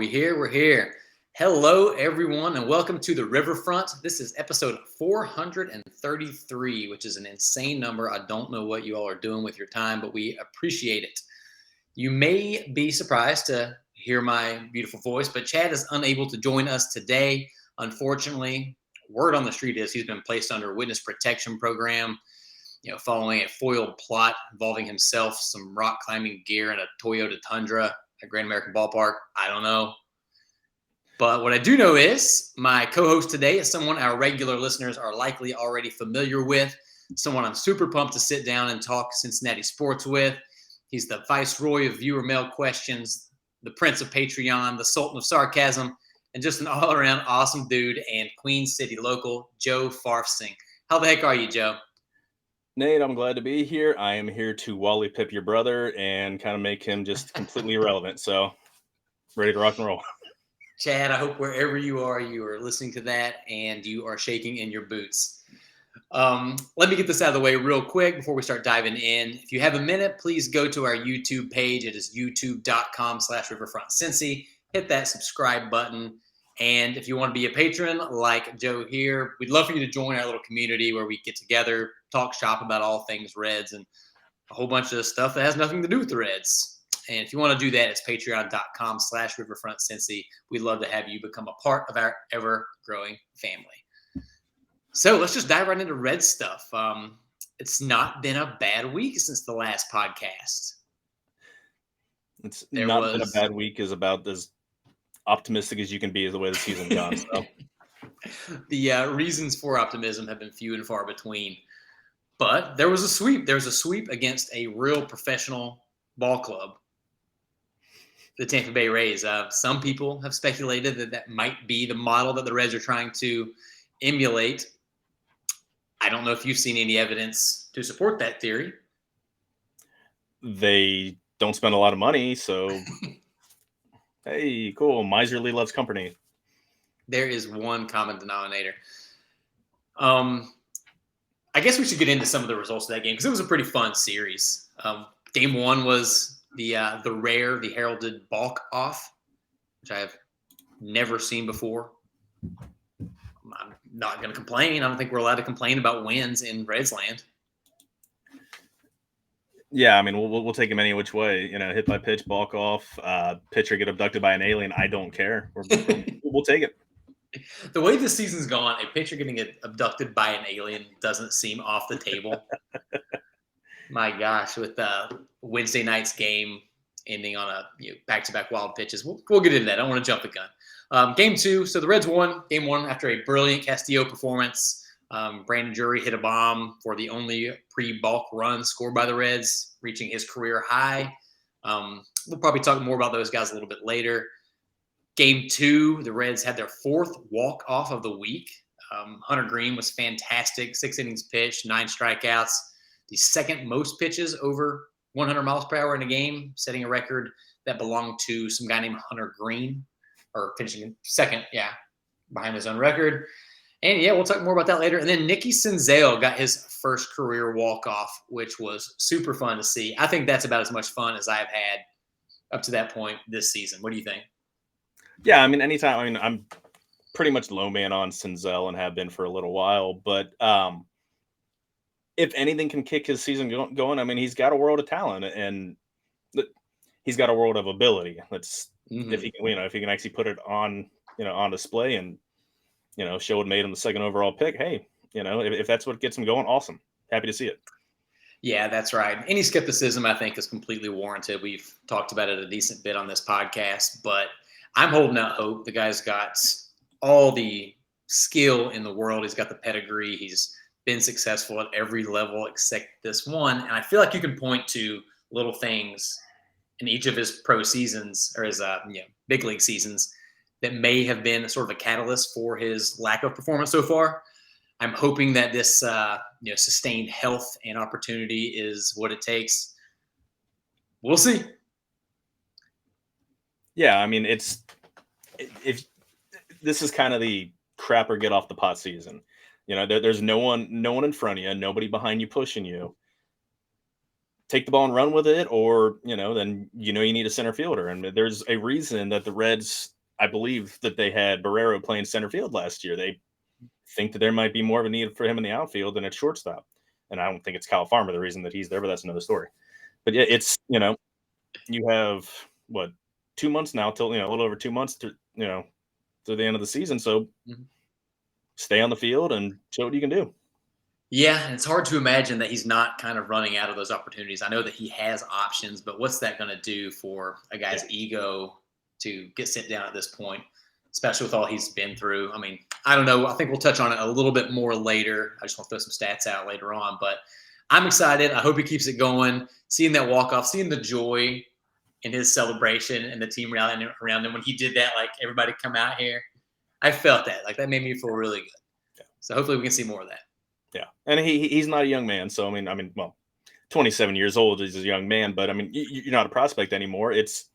we here? We're here. Hello, everyone, and welcome to the Riverfront. This is episode 433, which is an insane number. I don't know what you all are doing with your time, but we appreciate it. You may be surprised to hear my beautiful voice, but Chad is unable to join us today. Unfortunately, word on the street is he's been placed under a witness protection program, following a foiled plot involving himself, some rock climbing gear, and a Toyota Tundra at Grand American Ballpark. I don't know. But what I do know is my co-host today is someone our regular listeners are likely already familiar with, someone I'm super pumped to sit down and talk Cincinnati sports with. He's the viceroy of viewer mail questions, the prince of Patreon, the sultan of sarcasm, and just an all-around awesome dude and Queen City local, Joe Farfsing. How the heck are you, Joe? Nate, I'm glad to be here. I am here to Wally Pip your brother and kind of make him just completely irrelevant. So, ready to rock and roll. Chad, I hope wherever you are listening to that and you are shaking in your boots. Let me get this out of the way real quick before we start diving in. If you have a minute, please go to our YouTube page. It is youtube.com/riverfrontcincy. Hit that subscribe button. And if you want to be a patron like Joe here, we'd love for you to join our little community where we get together, talk shop about all things Reds and a whole bunch of stuff that has nothing to do with the Reds. And if you want to do that, it's patreon.com/riverfrontcincy. We'd love to have you become a part of our ever-growing family. So let's just dive right into Red stuff. It's not been a bad week since the last podcast. It's been a bad week is about as optimistic as you can be is the way the season's gone. So. The reasons for optimism have been few and far between. But there was a sweep. There was a sweep against a real professional ball club, the Tampa Bay Rays. Some people have speculated that might be the model that the Reds are trying to emulate. I don't know if you've seen any evidence to support that theory. They don't spend a lot of money, so hey, cool. Miserly loves company. There is one common denominator. I guess we should get into some of the results of that game because it was a pretty fun series. Game one was the heralded balk off, which I have never seen before. I'm not going to complain. I don't think we're allowed to complain about wins in Reds land. Yeah, I mean, we'll take him any which way. Hit by pitch, balk off, pitcher get abducted by an alien. I don't care. We'll take it. The way the season's gone, a pitcher getting abducted by an alien doesn't seem off the table. My gosh, with Wednesday night's game ending on a back-to-back wild pitches, we'll get into that. I don't want to jump the gun. Game two, so the Reds won game one after a brilliant Castillo performance. Brandon Drury hit a bomb for the only pre-balk run scored by the Reds, reaching his career high. We'll probably talk more about those guys a little bit later. Game two, the Reds had their fourth walk-off of the week. Hunter Green was fantastic. 6 innings pitched, 9 strikeouts. The second most pitches over 100 miles per hour in a game, setting a record that belonged to some guy named Hunter Green, or finishing second, behind his own record. And we'll talk more about that later. And then Nicky Senzel got his first career walk-off, which was super fun to see. I think that's about as much fun as I've had up to that point this season. What do you think? Yeah, I mean, anytime. I mean, I'm pretty much low man on Senzel and have been for a little while. But if anything can kick his season going, I mean, he's got a world of talent and he's got a world of ability. If he can actually put it on display and show what made him the second overall pick. Hey, if that's what gets him going, awesome. Happy to see it. Yeah, that's right. Any skepticism, I think, is completely warranted. We've talked about it a decent bit on this podcast, but I'm holding out hope. The guy's got all the skill in the world. He's got the pedigree. He's been successful at every level except this one. And I feel like you can point to little things in each of his pro seasons or his big league seasons that may have been sort of a catalyst for his lack of performance so far. I'm hoping that this sustained health and opportunity is what it takes. We'll see. Yeah, I mean, if this is kind of the crap or get off the pot season. There's no one in front of you, nobody behind you pushing you. Take the ball and run with it, or then you need a center fielder. And there's a reason that the Reds I believe that they had Barrero playing center field last year. They think that there might be more of a need for him in the outfield than at shortstop. And I don't think it's Kyle Farmer the reason that he's there, but that's another story. But yeah, it's, you have what, 2 months now till, a little over 2 months to, to the end of the season. So Mhm. stay on the field and show what you can do. Yeah, and it's hard to imagine that he's not kind of running out of those opportunities. I know that he has options, but what's that going to do for a Yeah. guy's ego to get sent down at this point, especially with all he's been through? I mean, I don't know. I think we'll touch on it a little bit more later. I just want to throw some stats out later on, but I'm excited. I hope he keeps it going. Seeing that walk off, seeing the joy in his celebration and the team rallying around him when he did that, like everybody come out here. I felt that. Like that made me feel really good. Yeah. So hopefully we can see more of that. Yeah, and he's not a young man, so I mean, well, 27 years old is a young man, but I mean, you're not a prospect anymore. It's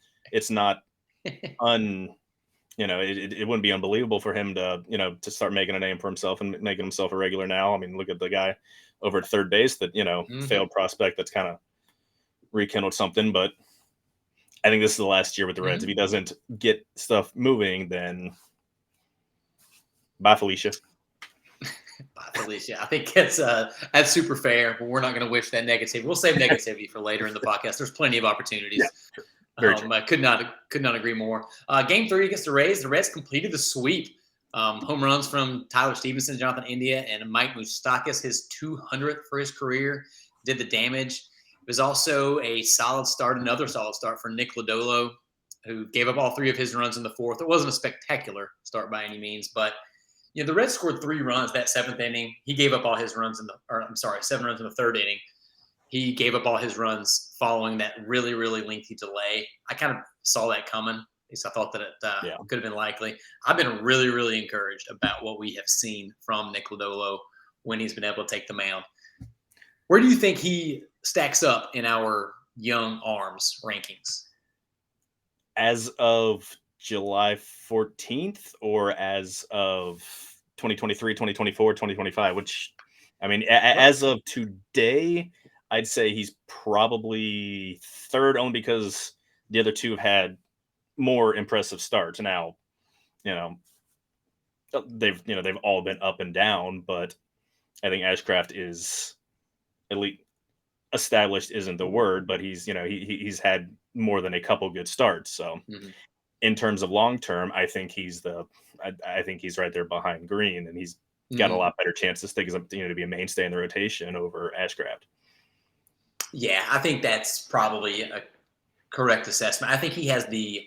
not it wouldn't be unbelievable for him to to start making a name for himself and making himself a regular now. I mean, look at the guy over at third base that failed prospect that's kind of rekindled something, but I think this is the last year with the Reds. If he doesn't get stuff moving, then bye, Felicia. Bye, Felicia. I think that's super fair, but we're not going to wish that negativity. We'll save negativity for later in the podcast. There's plenty of opportunities. Yeah, I could not agree more. Game 3 against the Rays. The Reds completed the sweep. Home runs from Tyler Stevenson, Jonathan India, and Mike Moustakas, his 200th for his career, did the damage. It was also another solid start for Nick Lodolo, who gave up all 3 of his runs in the 4th. It wasn't a spectacular start by any means, but the Reds scored 3 runs that 7th inning. He gave up all his runs 7 runs in the 3rd inning. He gave up all his runs following that really, really lengthy delay. I kind of saw that coming. At least I thought that it could have been likely. I've been really, really encouraged about what we have seen from Nick Lodolo when he's been able to take the mound. Where do you think he stacks up in our young arms rankings? As of July 14th or as of 2023, 2024, 2025, which, I mean, as of today, I'd say he's probably 3rd, only because the other 2 have had more impressive starts. Now, they've all been up and down, but I think Ashcraft is at least established isn't the word, but he's had more than a couple good starts. So in terms of long term, I think he's right there behind Green, and he's got a lot better chance to stick to be a mainstay in the rotation over Ashcraft. Yeah, I think that's probably a correct assessment. I think he has the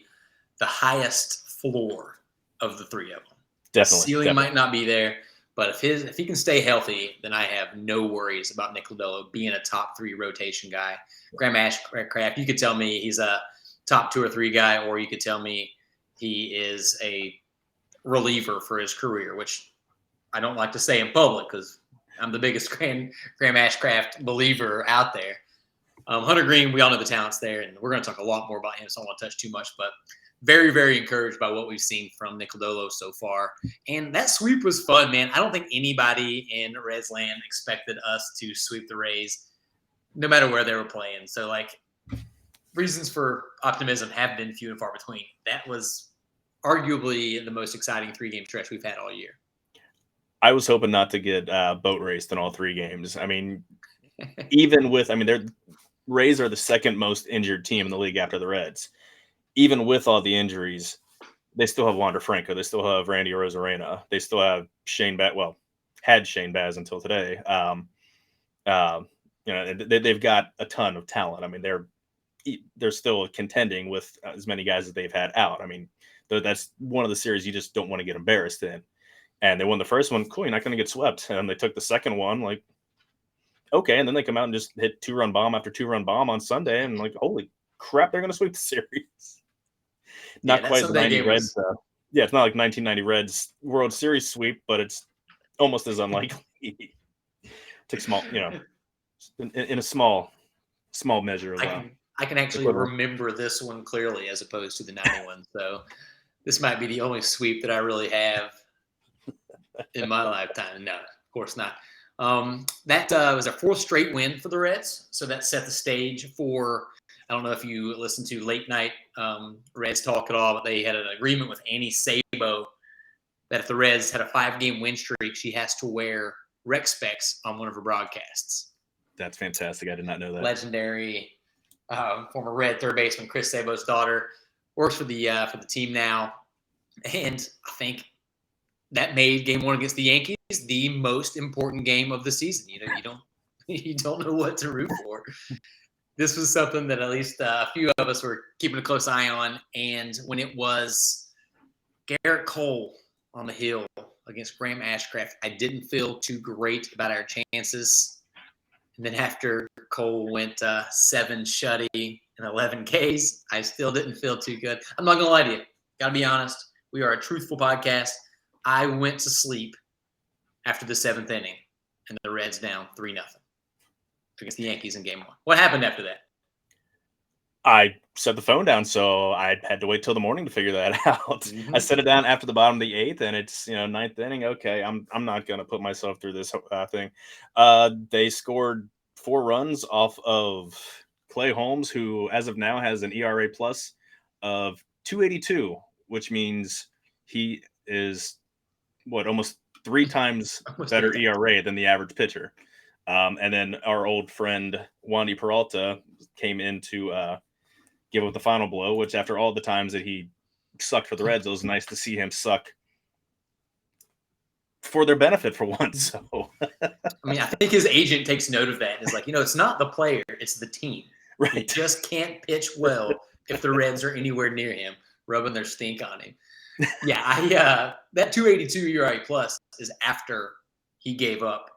highest floor of the 3 of them. Definitely. Ceiling might not be there, but if he can stay healthy, then I have no worries about Nick Lodolo being a top 3 rotation guy. Graham Ashcraft, you could tell me he's a top 2 or 3 guy, or you could tell me he is a reliever for his career, which I don't like to say in public because I'm the biggest Graham Ashcraft believer out there. Hunter Green, we all know the talent's there, and we're going to talk a lot more about him, so I don't want to touch too much, but very, very encouraged by what we've seen from Nick Lodolo so far. And that sweep was fun, man. I don't think anybody in Reds land expected us to sweep the Rays, no matter where they were playing. So, reasons for optimism have been few and far between. That was arguably the most exciting 3-game stretch we've had all year. I was hoping not to get boat raced in all 3 games. I mean, even with, their Rays are the 2nd most injured team in the league after the Reds. Even with all the injuries, they still have Wander Franco. They still have Randy Arozarena. They still have had Shane Baz until today. They've got a ton of talent. I mean, they're still contending with as many guys as they've had out. I mean, that's one of the series you just don't want to get embarrassed in. And they won the first one. Cool, you're not going to get swept. And they took the second one, okay. And then they come out and just hit 2-run bomb after 2-run bomb on Sunday. And holy crap, they're going to sweep the series. Not quite the 90 Reds. It's not like 1990 Reds World Series sweep, but it's almost as unlikely. Took small, in a small measure. I can actually remember this one clearly as opposed to the 91. So this might be the only sweep that I really have in my lifetime. No, of course not. That was a 4th straight win for the Reds. So that set the stage for I don't know if you listened to late night Reds talk at all, but they had an agreement with Annie Sabo that if the Reds had a 5-game win streak, she has to wear rec specs on one of her broadcasts. That's fantastic. I did not know that. Legendary former Red third baseman Chris Sabo's daughter works for the team now, and I think that made Game 1 against the Yankees the most important game of the season. You don't know what to root for. This was something that at least a few of us were keeping a close eye on. And when it was Garrett Cole on the hill against Graham Ashcraft, I didn't feel too great about our chances. And then after Cole went 7 shutty and 11 Ks, I still didn't feel too good. I'm not going to lie to you. Got to be honest. We are a truthful podcast. I went to sleep after the 7th inning, and the Reds down 3-0 against the Yankees in Game 1. What happened after that? I set the phone down, so I had to wait till the morning to figure that out. Mm-hmm. I set it down after the bottom of the 8th, and it's 9th inning. Okay, I'm not gonna put myself through this thing. They scored 4 runs off of Clay Holmes, who as of now has an ERA plus of 2.82, which means he is almost 3 times better ERA than the average pitcher. And then our old friend Wandy Peralta came in to give up the final blow, which after all the times that he sucked for the Reds, it was nice to see him suck for their benefit for once. So I mean, I think his agent takes note of that. It's like, it's not the player, it's the team. Right. They just can't pitch well if the Reds are anywhere near him, rubbing their stink on him. Yeah, that 282 ERA plus is after he gave up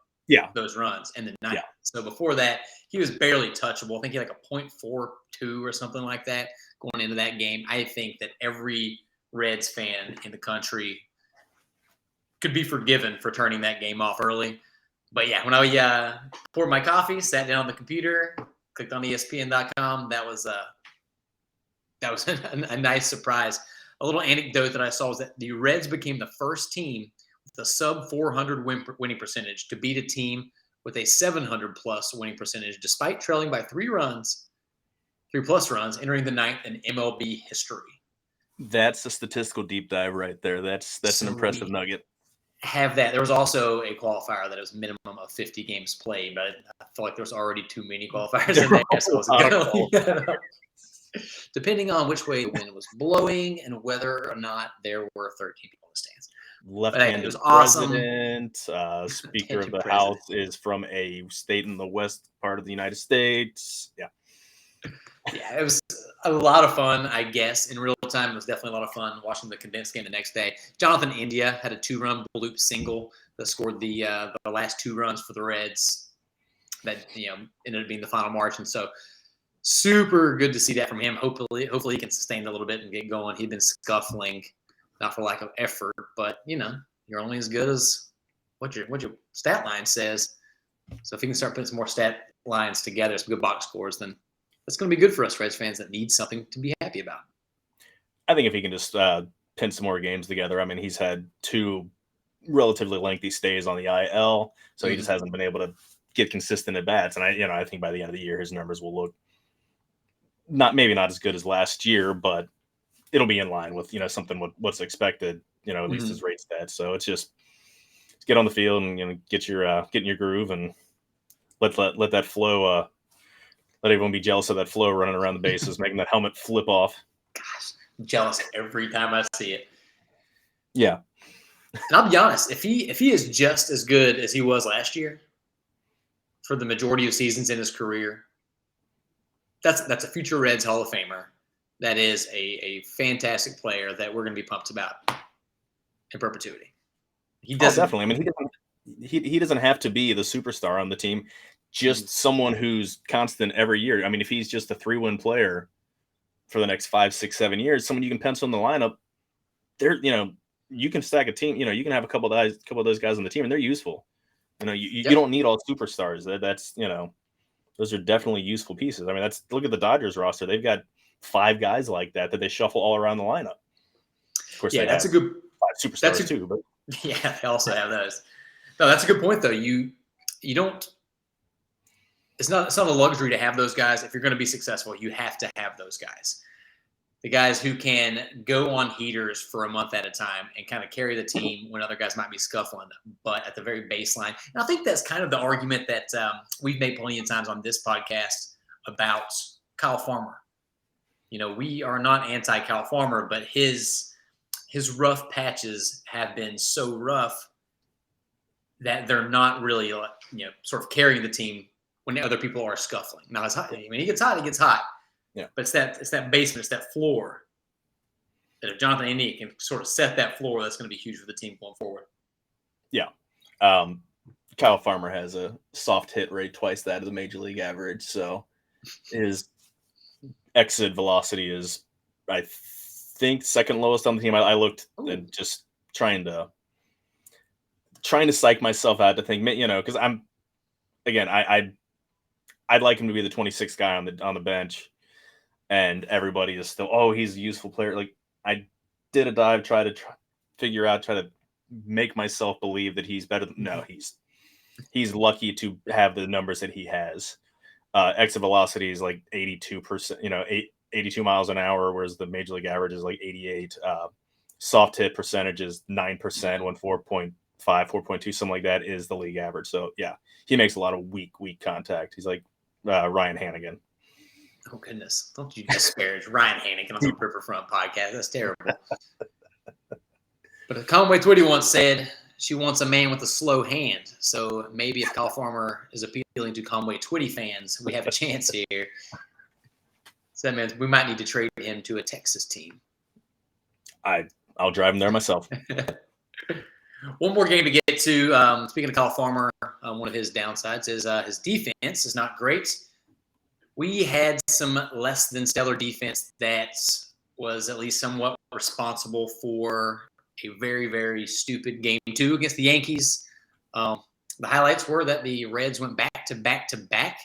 those runs in the 9th. Yeah. So before that, he was barely touchable. I think he had like a .42 or something like that going into that game. I think that every Reds fan in the country could be forgiven for turning that game off early. But yeah, when I poured my coffee, sat down on the computer, clicked on ESPN.com, that was a nice surprise. A little anecdote that I saw was that the Reds became the first team with a sub-400 winning percentage to beat a team with a 700-plus winning percentage, despite trailing by 3-plus runs, entering the 9th in MLB history. That's a statistical deep dive right there. That's an impressive nugget. Have that. There was also a qualifier that was minimum of 50 games played, but I feel like there was already too many qualifiers in there, so I wasn't going to leave that up. Depending on which way the wind was blowing and whether or not there were 13 people in the stands. Left-handed president, Speaker of the House is from a state in the west part of the United States. Yeah, it was a lot of fun, I guess. In real time, it was definitely a lot of fun watching the condensed game the next day. Jonathan India had a 2-run bloop single that scored the last 2 runs for the Reds that ended up being the final margin. So super good to see that from him. Hopefully he can sustain it a little bit and get going. He'd been scuffling, not for lack of effort, but you're only as good as what your stat line says. So if he can start putting some more stat lines together, some good box scores, then that's going to be good for us Reds fans that need something to be happy about. I think if he can just pin some more games together. I mean, he's had 2 relatively lengthy stays on the IL, so he just hasn't been able to get consistent at bats. And I think by the end of the year, his numbers will look maybe not as good as last year, but it'll be in line with something what's expected. At least his rate stats. So it's just get on the field and get in your groove and let that flow. Let everyone be jealous of that flow running around the bases, making that helmet flip off. Gosh, I'm jealous every time I see it. Yeah, and I'll be honest, if he is just as good as he was last year for the majority of seasons in his career, that's a future Reds Hall of Famer. That is a fantastic player that we're going to be pumped about in perpetuity. He doesn't. Definitely. I mean, he doesn't have to be the superstar on the team. Just someone who's constant every year. I mean, if he's just a 3-win player for the next 5, 6, 7 years, someone you can pencil in the lineup, you can stack a team. You can have a couple of those guys on the team, and they're useful. You don't need all superstars. That's those are definitely useful pieces. I mean, look at the Dodgers roster. They've got 5 guys like that they shuffle all around the lineup. Of course, that's a good 5 superstars too. But yeah, they also have those. No, that's a good point though. You don't. it's not a luxury to have those guys. If you're going to be successful, you have to have those guys. The guys who can go on heaters for a month at a time and kind of carry the team when other guys might be scuffling, but at the very baseline. And I think that's kind of the argument that we've made plenty of times on this podcast about Kyle Farmer. We are not anti-Kyle Farmer, but his rough patches have been so rough that they're not really, sort of carrying the team when other people are scuffling. Now, it's hot. When he gets hot, he gets hot. Yeah. But it's that basement, it's that floor that if Jonathan India can sort of set that floor, that's going to be huge for the team going forward. Yeah. Kyle Farmer has a soft hit rate twice that of the major league average. So his exit velocity is, I think, second lowest on the team. I looked and just trying to psych myself out to think, because I'd like him to be the 26th guy on the bench. And everybody is still, he's a useful player. Like, I did a dive, try to make myself believe that he's better. No, he's lucky to have the numbers that he has. Exit velocity is like 82%, 82 miles an hour, whereas the major league average is like 88. Soft hit percentage is 9%, when 4.5, 4.2, something like that is the league average. So yeah, he makes a lot of weak contact. He's like Ryan Hannigan. Oh, goodness. Don't you disparage Ryan Hannigan on the Riverfront podcast. That's terrible. But Conway Twitty once said she wants a man with a slow hand. So maybe if Kyle Farmer is appealing to Conway Twitty fans, we have a chance here. So that means we might need to trade him to a Texas team. I'll drive him there myself. One more game to get to. Speaking of Kyle Farmer, one of his downsides is his defense is not great. We had some less than stellar defense that was at least somewhat responsible for a very, very stupid game 2 against the Yankees. The highlights were that the Reds went back to back to back.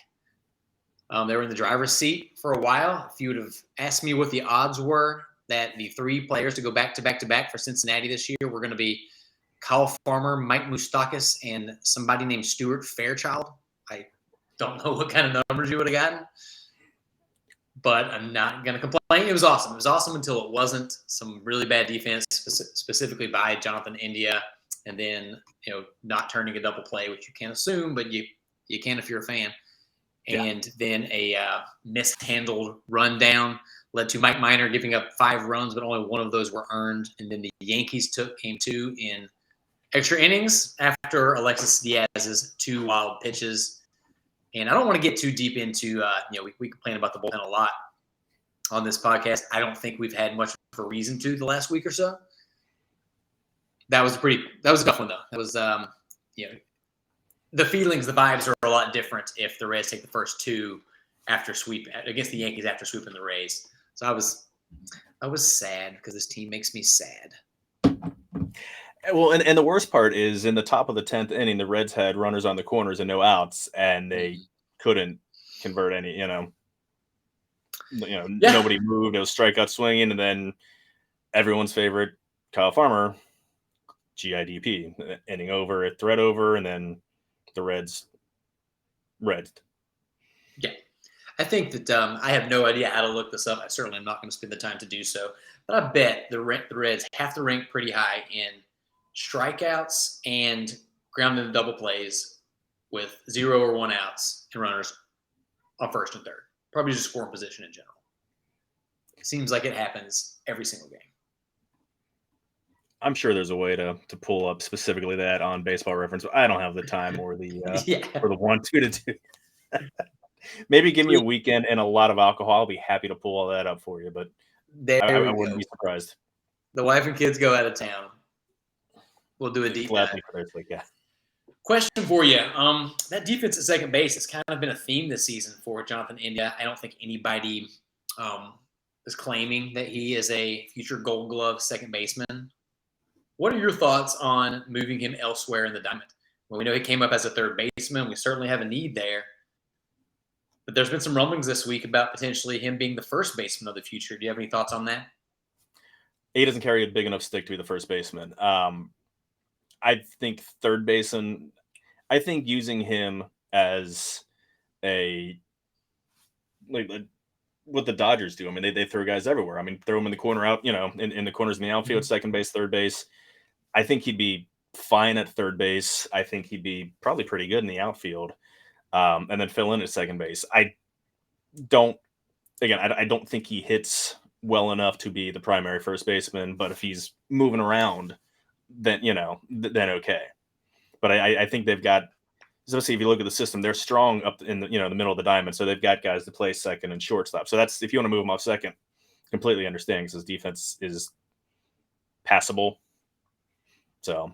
They were in the driver's seat for a while. If you would have asked me what the odds were that the 3 players to go back to back to back for Cincinnati this year were going to be Kyle Farmer, Mike Moustakas, and somebody named Stuart Fairchild, I don't know what kind of numbers you would have gotten, but I'm not going to complain. It was awesome. It was awesome until it wasn't. Some really bad defense, specifically by Jonathan India, and then not turning a double play, which you can't assume, but you can if you're a fan. Yeah. And then a mishandled rundown led to Mike Minor giving up 5 runs, but only 1 of those were earned. And then the Yankees came 2 in extra innings after Alexis Diaz's 2 wild pitches. And I don't want to get too deep into, we complain about the bullpen a lot on this podcast. I don't think we've had much of a reason to the last week or so. That was a tough one, though. That was, the feelings, the vibes are a lot different if the Reds take the first 2 after sweep against the Yankees after sweeping the Rays. So I was sad because this team makes me sad. Well, and the worst part is in the top of the 10th inning, the Reds had runners on the corners and no outs, and they couldn't convert any. Nobody moved. It was strikeout swinging, and then everyone's favorite Kyle Farmer, GIDP, inning over, thread over, and then the Reds. Yeah, I think that I have no idea how to look this up. I certainly am not going to spend the time to do so, but I bet the Reds have to rank pretty high in strikeouts and ground into double plays with 0 or 1 outs and runners on first and third. Probably just scoring position in general. It seems like it happens every single game. I'm sure there's a way to pull up specifically that on Baseball Reference. I don't have the time or the or the 1-2 to do. Maybe give me a weekend and a lot of alcohol. I'll be happy to pull all that up for you, but I wouldn't be surprised. The wife and kids go out of town. We'll do a deep dive. Yeah. Question for you. That defense at second base has kind of been a theme this season for Jonathan India. I don't think anybody is claiming that he is a future Gold Glove second baseman. What are your thoughts on moving him elsewhere in the diamond? Well, we know he came up as a third baseman. We certainly have a need there. But there's been some rumblings this week about potentially him being the first baseman of the future. Do you have any thoughts on that? He doesn't carry a big enough stick to be the first baseman. I think third baseman, I think using him as a like what the Dodgers do. I mean, they throw guys everywhere. I mean, throw them in the corner out, in the corners in the outfield, second base, third base. I think he'd be fine at third base. I think he'd be probably pretty good in the outfield, and then fill in at second base. Don't I don't think he hits well enough to be the primary first baseman, but if he's moving around, then then okay. But I think they've got, especially if you look at the system, they're strong up in the the middle of the diamond, so they've got guys to play second and shortstop. So that's, if you want to move him off second, completely understand, because his defense is passable. So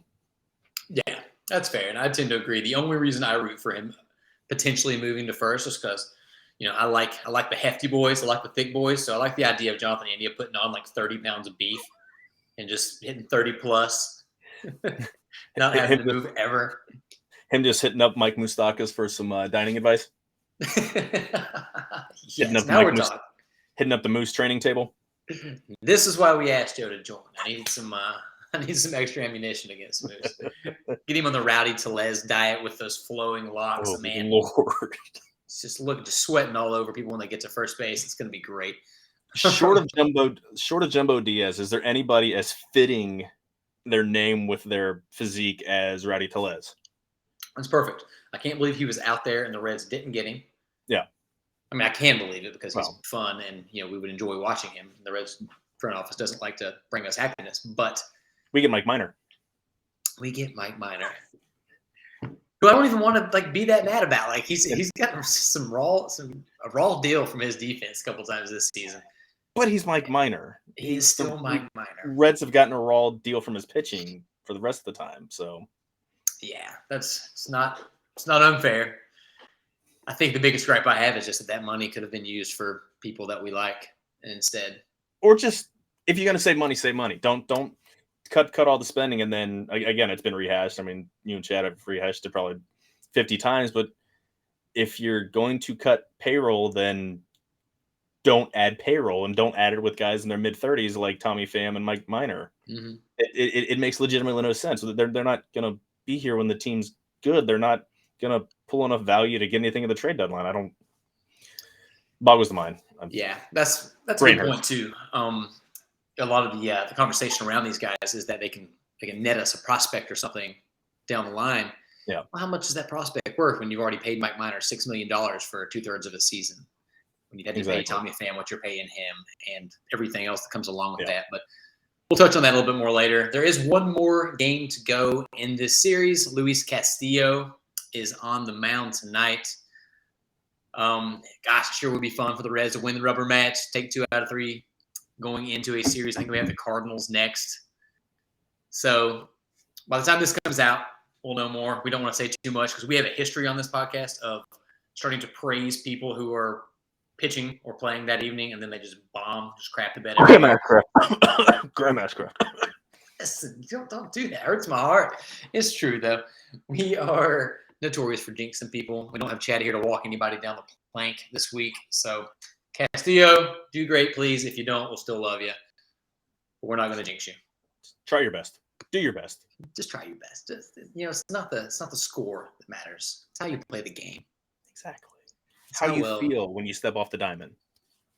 yeah, that's fair, and I tend to agree. The only reason I root for him potentially moving to first is because I like the hefty boys, I like the thick boys, so I like the idea of Jonathan India putting on like 30 pounds of beef and just hitting 30 plus, not having to move ever. Him just hitting up Mike Moustakas for some dining advice. Yes, now we're talking. Hitting up the Moose training table. This is why we asked Joe to join. I need some extra ammunition against Moose. Get him on the Rowdy Tellez diet with those flowing locks. Oh, man, Lord. It's just sweating all over people when they get to first base. It's going to be great. Short of Jumbo Diaz, is there anybody as fitting their name with their physique as Rowdy Tellez? That's perfect. I can't believe he was out there and the Reds didn't get him. Yeah. I mean, I can believe it because he's fun and, we would enjoy watching him. The Reds front office doesn't like to bring us happiness, but we get Mike Minor. Who I don't even want to be that mad about. Like he's got a raw deal from his defense a couple times this season. But he's Mike Minor. He's still Mike Minor. Reds have gotten a raw deal from his pitching for the rest of the time. So yeah, it's not unfair. I think the biggest gripe I have is just that money could have been used for people that we like instead. Or just, if you're going to save money. Don't cut all the spending, and then again, it's been rehashed. I mean, you and Chad have rehashed it probably 50 times, but if you're going to cut payroll, then don't add payroll, and don't add it with guys in their mid-30s like Tommy Pham and Mike Minor. Mm-hmm. It makes legitimately no sense. They're not going to be here when the team's good. They're not going to pull enough value to get anything at the trade deadline. Boggles the mind. Yeah, that's a good point too. A lot of the conversation around these guys is that they can net us a prospect or something down the line. Yeah. Well, how much is that prospect worth when you've already paid Mike Minor $6 million for 2/3 of a season? When you had to pay Tommy Pham what you're paying him and everything else that comes along with that. But we'll touch on that a little bit more later. There is one more game to go in this series. Luis Castillo is on the mound tonight. Sure would be fun for the Reds to win the rubber match, take 2 out of 3 going into a series. I think we have the Cardinals next. So by the time this comes out, we'll know more. We don't want to say too much because we have a history on this podcast of starting to praise people who are pitching or playing that evening, and then they just bomb, just crap the bed. Grandmaster. Listen, don't do that. It hurts my heart. It's true, though. We are notorious for jinxing people. We don't have Chad here to walk anybody down the plank this week. So, Castillo, do great, please. If you don't, we'll still love you. But we're not going to jinx you. Try your best. Do your best. Just try your best. It's not the score that matters. It's how you play the game. Exactly. It's how you feel when you step off the diamond.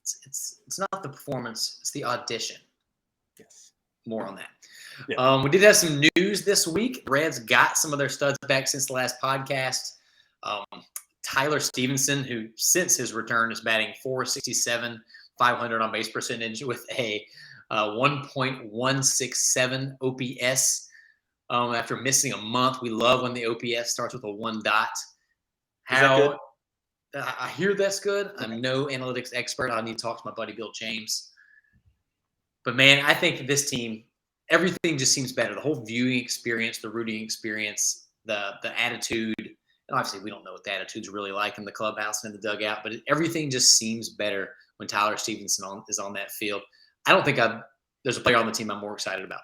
It's not the performance. It's the audition. Yes. More on that. Yeah. We did have some news this week. Reds got some of their studs back since the last podcast. Tyler Stevenson, who since his return is batting .467, 500 on base percentage with a 1.167 OPS. After missing a month, we love when the OPS starts with a 1 dot. How? I hear that's good. I'm no analytics expert. I need to talk to my buddy Bill James. But, man, I think this team, everything just seems better. The whole viewing experience, the rooting experience, the attitude. And obviously, we don't know what the attitude's really like in the clubhouse and in the dugout, but everything just seems better when Tyler Stevenson is on that field. I don't think there's a player on the team I'm more excited about.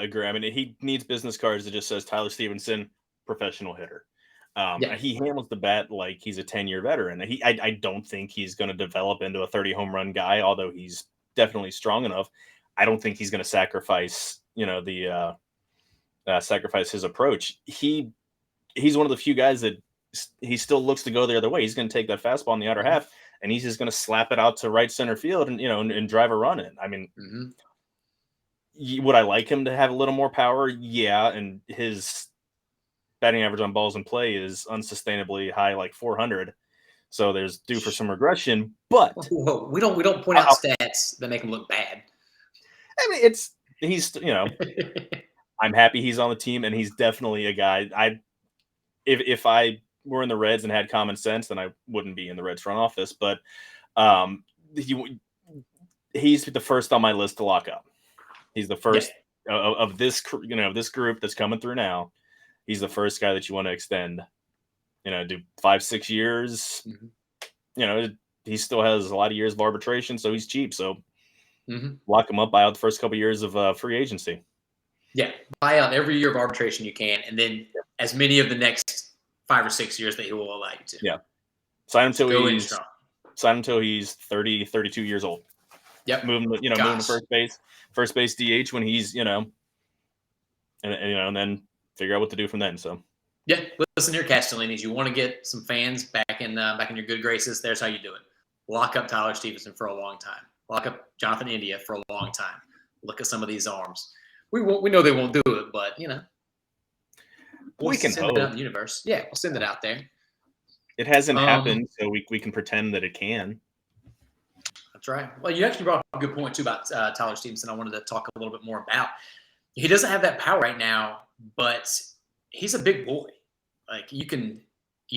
Agree. I mean, he needs business cards that just says Tyler Stevenson, professional hitter. He handles the bat like he's a 10-year veteran. I don't think he's going to develop into a 30 home run guy, although he's definitely strong enough. I don't think he's going to sacrifice, sacrifice his approach. He's one of the few guys that he still looks to go the other way. He's going to take that fastball in the outer half, and he's just going to slap it out to right center field, and and drive a run in. I mean, would I like him to have a little more power? Yeah, and his batting average on balls in play is unsustainably high, like 400. So there's due for some regression. But whoa, we don't point out stats that make him look bad. I mean, he's I'm happy he's on the team, and he's definitely a guy. If I were in the Reds and had common sense, then I wouldn't be in the Reds front office. But he's the first on my list to lock up. He's the first of this this group that's coming through now. He's the first guy that you want to extend. Do 5-6 years. He still has a lot of years of arbitration, so he's cheap. So lock him up, buy out the first couple of years of free agency. Yeah, buy out every year of arbitration you can, and then as many of the next 5 or 6 years that he will allow you to. Yeah, sign him until he's 30, 32 years old. Yep. Move him to first base DH when he's and then figure out what to do from then. So. Yeah, listen here, Castellinis. You want to get some fans back in your good graces. There's how you do it. Lock up Tyler Stevenson for a long time. Lock up Jonathan India for a long time. Look at some of these arms. We know they won't do it, but we can send hope. it out in the universe. Yeah, we'll send it out there. It hasn't happened, so we can pretend that it can. That's right. Well, you actually brought up a good point too about Tyler Stevenson. I wanted to talk a little bit more about. He doesn't have that power right now, but he's a big boy. Like you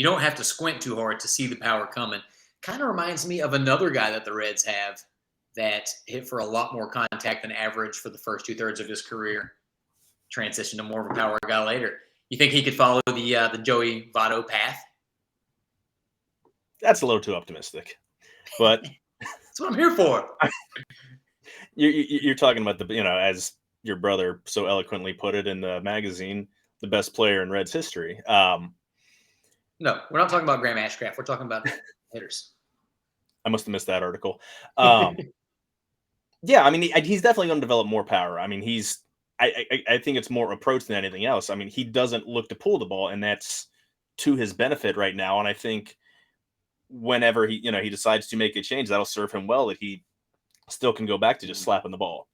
don't have to squint too hard to see the power coming. Kind of reminds me of another guy that the Reds have that hit for a lot more contact than average for the first 2/3 of his career. Transition to more of a power guy later. You think he could follow the Joey Votto path? That's a little too optimistic, but that's what I'm here for. You're talking about as your brother so eloquently put it in the magazine, the best player in Reds history. No, we're not talking about Graham Ashcraft. We're talking about hitters. I must have missed that article. Yeah, I mean, he's definitely going to develop more power. I mean, I think it's more approach than anything else. I mean, he doesn't look to pull the ball, and that's to his benefit right now. And I think whenever he decides to make a change, that'll serve him well, that he still can go back to just slapping the ball.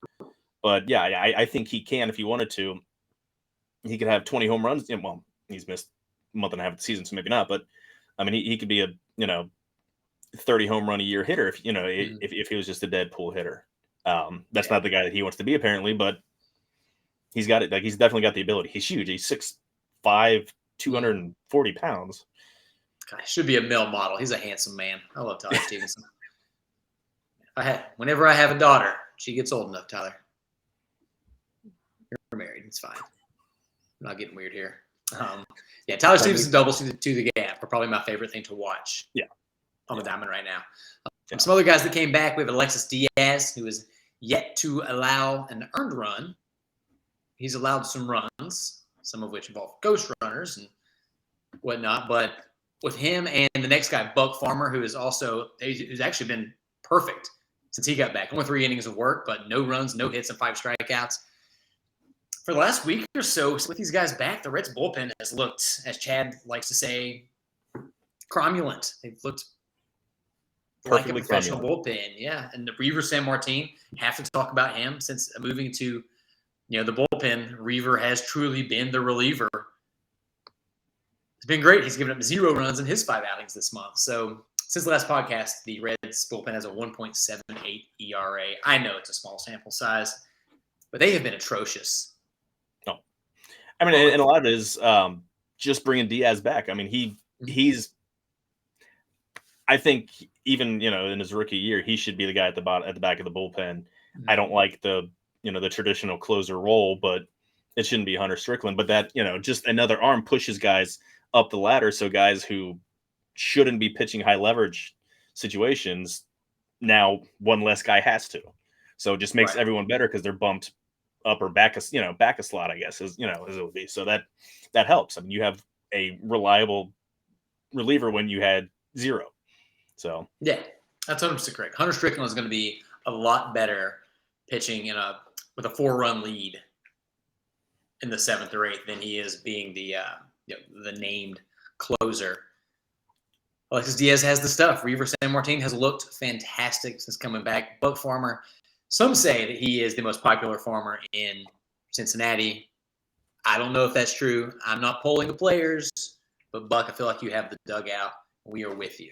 But yeah, I think he can, if he wanted to. He could have 20 home runs. Well, he's missed a month and a half of the season, so maybe not. But I mean, he could be a 30 home run a year hitter if if he was just a dead pool hitter. That's not the guy that he wants to be, apparently, but he's got it. Like, he's definitely got the ability. He's huge. He's 6'5", 240 pounds. God, he should be a male model. He's a handsome man. I love Tyler Stevenson. Whenever I have a daughter, she gets old enough, Tyler. You're married. It's fine. I'm not getting weird here. Tyler Stevenson doubles to the gap are probably my favorite thing to watch. Yeah. On the diamond right now. Some other guys that came back, we have Alexis Diaz, who is yet to allow an earned run. He's allowed some runs, some of which involve ghost runners and whatnot. But with him and the next guy, Buck Farmer, who's actually been perfect since he got back. Only 3 innings of work, but no runs, no hits, and 5 strikeouts. For the last week or so, with these guys back, the Reds bullpen has looked, as Chad likes to say, cromulent. They've looked perfectly like a professional bullpen, yeah. And the Reaver San Martin, have to talk about him since moving to the bullpen. Reaver has truly been the reliever. It's been great. He's given up 0 runs in his 5 outings this month. So since the last podcast, the Reds bullpen has a 1.78 ERA. I know it's a small sample size, but they have been atrocious. No, I mean, and a lot of it is just bringing Diaz back. I mean, he's. I think even in his rookie year, he should be the guy at the back of the bullpen. I don't like the the traditional closer role, but it shouldn't be Hunter Strickland. But that just another arm pushes guys up the ladder, so guys who shouldn't be pitching high leverage situations, now one less guy has to. So it just makes everyone better because they're bumped up or back a slot, I guess, as it would be. So that helps. I mean, you have a reliable reliever when you had 0. So yeah, that's 100% correct. Hunter Strickland is going to be a lot better pitching with a 4-run lead in the 7th or 8th than he is being the named closer Alexis Diaz has the stuff. Reaver San Martin has looked fantastic since coming back. Buck Farmer, some say that he is the most popular farmer in Cincinnati. I don't know if that's true. I'm not polling the players, but Buck, I feel like you have the dugout. We are with you.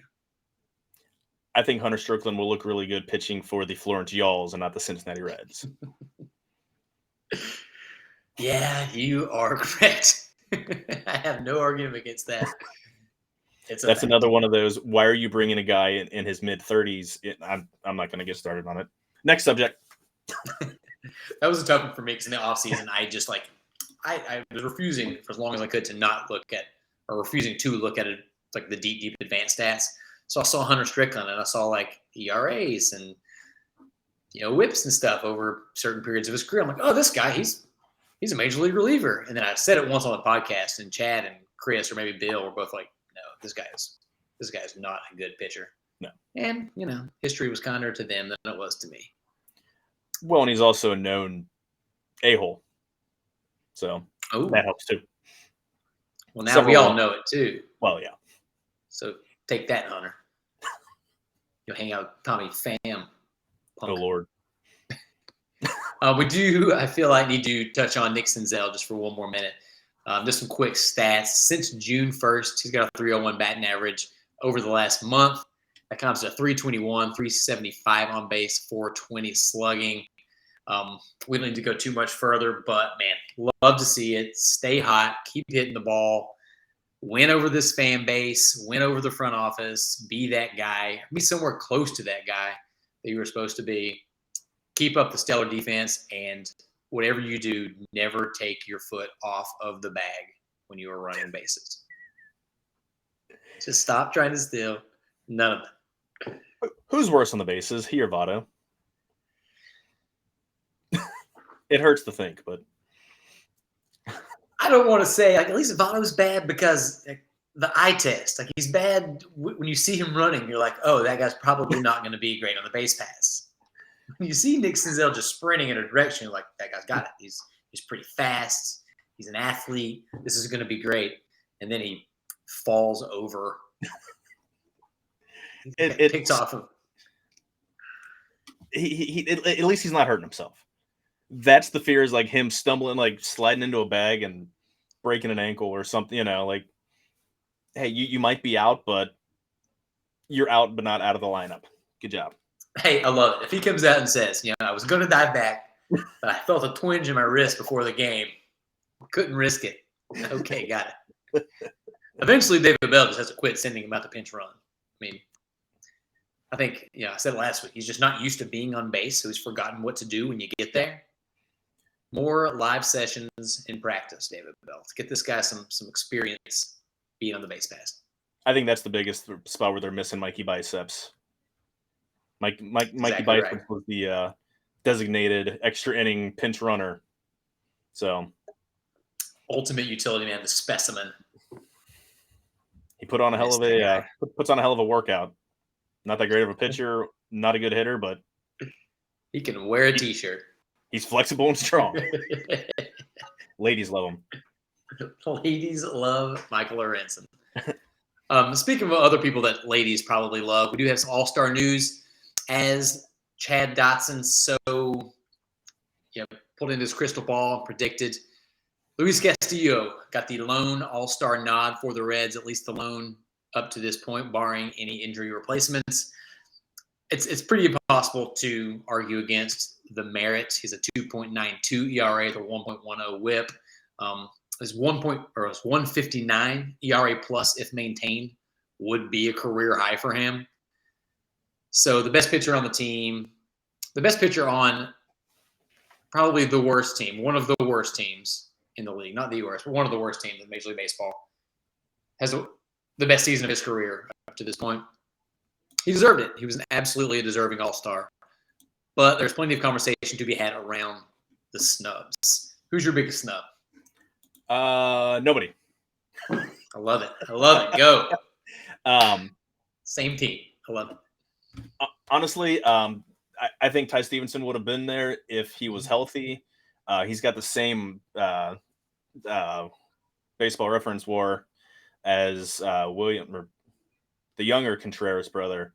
I think Hunter Strickland will look really good pitching for the Florence Yalls and not the Cincinnati Reds. Yeah, you are correct. I have no argument against that. That's another one of those. Why are you bringing a guy in his mid-30s? I'm not going to get started on it. Next subject. That was a tough one for me because in the offseason, I was refusing for as long as I could to not look at, or refusing to look at it, like the deep advanced stats. So I saw Hunter Strickland and I saw like ERAs and whips and stuff over certain periods of his career. I'm like, oh, this guy, he's a major league reliever. And then I said it once on the podcast, and Chad and Chris or maybe Bill were both like, no, this guy is not a good pitcher. No. And history was kinder to them than it was to me. Well, and he's also a known a-hole. So that helps too. Well, now we all know it too. Well, yeah. So take that, Hunter. You'll hang out with Tommy Pham. Punk. Oh, Lord. We do, I feel like, need to touch on Nick Senzel just for one more minute. Just some quick stats. Since June 1st, he's got a 301 batting average over the last month. That comes to 321, 375 on base, 420 slugging. We don't need to go too much further, but, man, love to see it. Stay hot. Keep hitting the ball. Win over this fan base. Win over the front office. Be that guy. Be somewhere close to that guy that you were supposed to be. Keep up the stellar defense, and whatever you do, never take your foot off of the bag when you are running bases. Just stop trying to steal. None of it. Who's worse on the bases, he or Votto? It hurts to think, but I don't want to say, like, at least Votto's bad because the eye test. Like, he's bad when you see him running. You're like, oh, that guy's probably not going to be great on the base pass. When you see Nick Senzel just sprinting in a direction, you're like, that guy's got it. He's pretty fast. He's an athlete. This is going to be great. And then he falls over. It picks off of. He at least he's not hurting himself. That's the fear, is like him stumbling, like sliding into a bag and breaking an ankle or something, like, hey, you might be out, but you're out, but not out of the lineup. Good job. Hey, I love it. If he comes out and says, I was going to dive back, but I felt a twinge in my wrist before the game. Couldn't risk it. Okay, got it. Eventually, David Bell just has to quit sending him out the pinch run. I mean, I think, I said it last week, he's just not used to being on base, so he's forgotten what to do when you get there. More live sessions in practice, David Bell. Let's get this guy some experience being on the base pass. I think that's the biggest spot where they're missing Mikey Biceps. Mikey Exactly Biceps right. was the designated extra inning pinch runner. So ultimate utility man, the specimen. He put on a hell of puts on a hell of a workout. Not that great of a pitcher, not a good hitter, but he can wear a t-shirt. He's flexible and strong. Ladies love him. Ladies love Michael Lorenzen. Speaking of other people that ladies probably love, we do have some all-star news. As Chad Dotson pulled into his crystal ball and predicted, Luis Castillo got the lone all-star nod for the Reds, at least the lone up to this point, barring any injury replacements. It's pretty impossible to argue against the merit. He's a 2.92 ERA with a 1.10 WHIP. His 159 ERA plus, if maintained, would be a career high for him. So the best pitcher on the team, the best pitcher on probably the worst team, one of the worst teams in the league, not the worst, but one of the worst teams in Major League Baseball, has the best season of his career up to this point. He deserved it. He was absolutely a deserving all-star. But there's plenty of conversation to be had around the snubs. Who's your biggest snub? Nobody. I love it. Go. Same team. I love it. Honestly, I think Ty Stevenson would have been there if he was healthy. He's got the same Baseball Reference WAR as William, or the younger Contreras brother.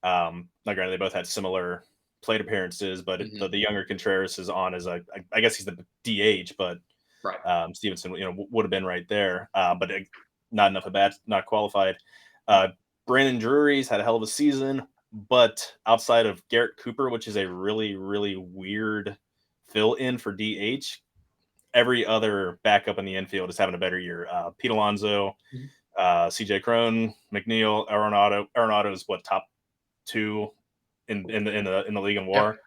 Now, granted, they both had similar plate appearances, but the younger Contreras is on as I guess he's the DH, but Right. Stevenson, would have been right there, but not enough at bats, not qualified. Brandon Drury's had a hell of a season, but outside of Garrett Cooper, which is a really, really weird fill-in for DH, every other backup in the infield is having a better year. Pete Alonso, CJ Cron, McNeil, Arenado is what, top 2 in the league in WAR.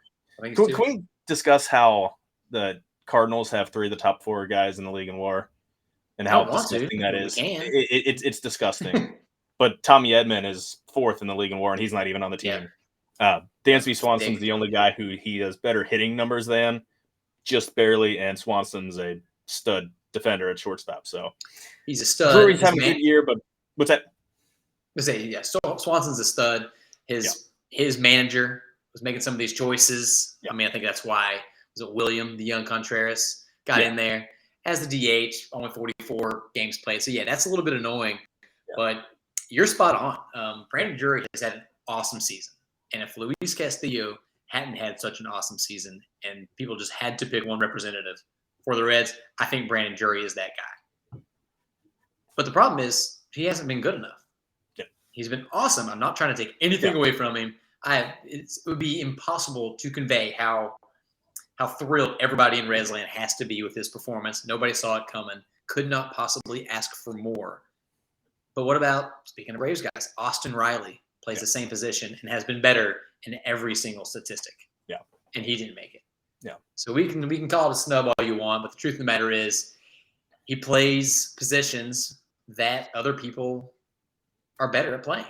Yeah, can we discuss how the Cardinals have 3 of the top 4 guys in the league in WAR and how disgusting that is? It's disgusting. But Tommy Edman is 4th in the league in WAR, and he's not even on the team. Dansby Swanson's the only guy who he has better hitting numbers than, just barely, and Swanson's a stud defender at shortstop. So he's a stud. Drury's having a good year, but what's that? Swanson's a stud. His manager was making some of these choices. I mean, I think that's why William, the young Contreras, got in there as the DH, only 44 games played. So that's a little bit annoying, but you're spot on. Brandon Drury has had an awesome season, and if Luis Castillo hadn't had such an awesome season, and people just had to pick one representative for the Reds, I think Brandon Drury is that guy. But the problem is he hasn't been good enough. He's been awesome. I'm not trying to take anything away from him. It would be impossible to convey how thrilled everybody in Redsland has to be with his performance. Nobody saw it coming. Could not possibly ask for more. But what about, speaking of Braves guys, Austin Riley plays the same position and has been better in every single statistic. And he didn't make it. So we can call it a snub all you want, but the truth of the matter is he plays positions that other people are better at playing.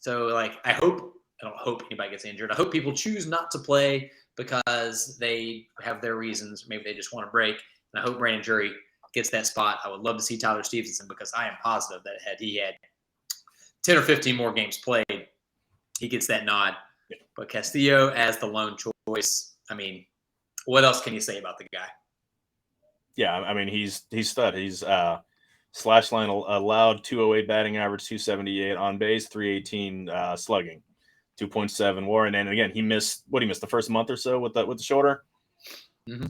So I don't hope anybody gets injured. I hope people choose not to play because they have their reasons. Maybe they just want a break. And I hope Brandon Drury gets that spot. I would love to see Tyler Stevenson because I am positive that had he had 10 or 15 more games played, he gets that nod. But Castillo as the lone choice, I mean, what else can you say about the guy? I mean, he's stud. He's slash line allowed 208 batting average, 278 on base, 318 slugging, 2.7 WAR. And then again, he missed the first month or so with the shoulder.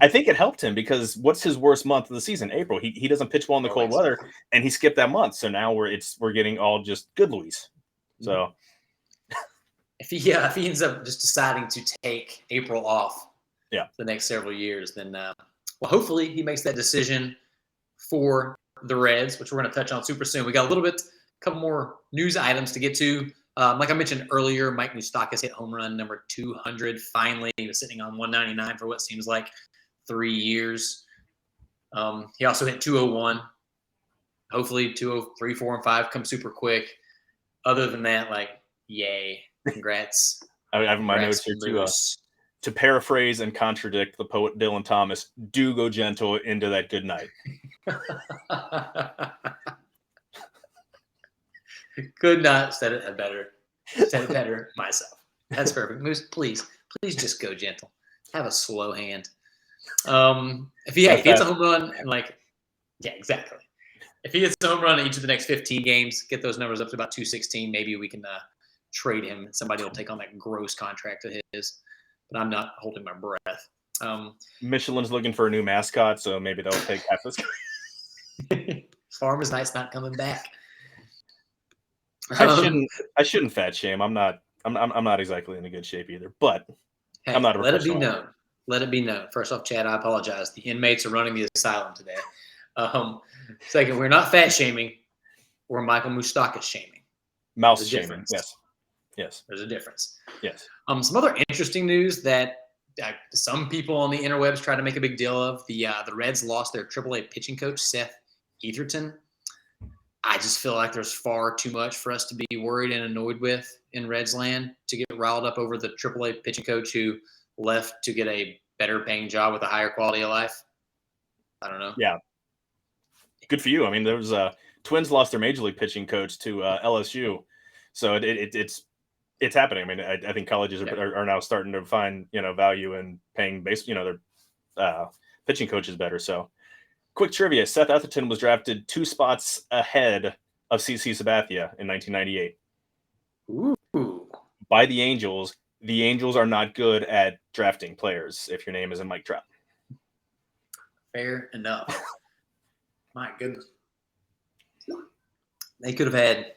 I think it helped him because what's his worst month of the season? April. He doesn't pitch well in the cold weather, and he skipped that month. So now we're getting all just good Luis. So if he ends up just deciding to take April off, the next several years, then hopefully he makes that decision for the Reds, which we're going to touch on super soon. We got a couple more news items to get to. Like I mentioned earlier, Mike Moustakas hit home run number 200. Finally, he was sitting on 199 for what seems like 3 years. He also hit 201. Hopefully 203, 4, and 5 come super quick. Other than that, yay. Congrats. I have my notes here too. To paraphrase and contradict the poet Dylan Thomas, do go gentle into that good night. Could not said it better myself. That's perfect. Moose, please just go gentle. Have a slow hand. If he hits a home run and exactly. If he hits a home run in each of the next 15 games, get those numbers up to about 216, maybe we can trade him. Somebody will take on that gross contract of his. But I'm not holding my breath. Michelin's looking for a new mascot, so maybe they'll take half this guy. Farmer's Night's not coming back. I shouldn't fat shame. I'm not exactly in a good shape either. But I'm not a let it be known. Let it be known. First off, Chad, I apologize. The inmates are running the asylum today. Second, we're not fat shaming. We're Michael Moustakas shaming. Mouse shaming. Yes. There's a difference. Yes. Some other interesting news that some people on the interwebs try to make a big deal of. The Reds lost their AAA pitching coach, Seth Etherton. I just feel like there's far too much for us to be worried and annoyed with in Reds land to get riled up over the AAA pitching coach who left to get a better paying job with a higher quality of life. I don't know. Yeah. Good for you. I mean, there was Twins lost their major league pitching coach to LSU. So it's happening. I mean, I think colleges are now starting to find, value in paying their pitching coaches better. So quick trivia. Seth Etherton was drafted 2 spots ahead of CC Sabathia in 1998. Ooh, by the Angels. The Angels are not good at drafting players if your name isn't Mike Trout. fair enough. My goodness. They could have had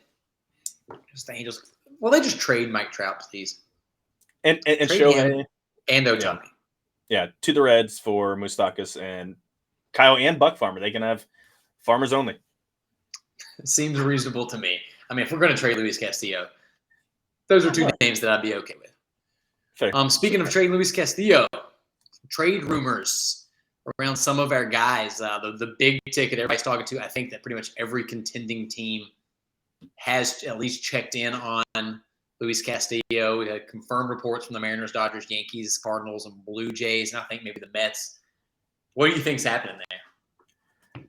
just the Angels. Well, they just trade Mike Trout, please. And Trade Shohei, him and Otani. yeah, to the Reds for Moustakas and Kyle and Buck Farmer. They can have farmers only. It seems reasonable to me. I mean, if we're going to trade Luis Castillo, those are two names that I'd be okay with. Fair. Speaking of trading Luis Castillo, trade rumors around some of our guys. The big ticket everybody's talking to, I think that pretty much every contending team has at least checked in on Luis Castillo. We had confirmed reports from the Mariners, Dodgers, Yankees, Cardinals, and Blue Jays, and I think maybe the Mets. What do you think's happening there?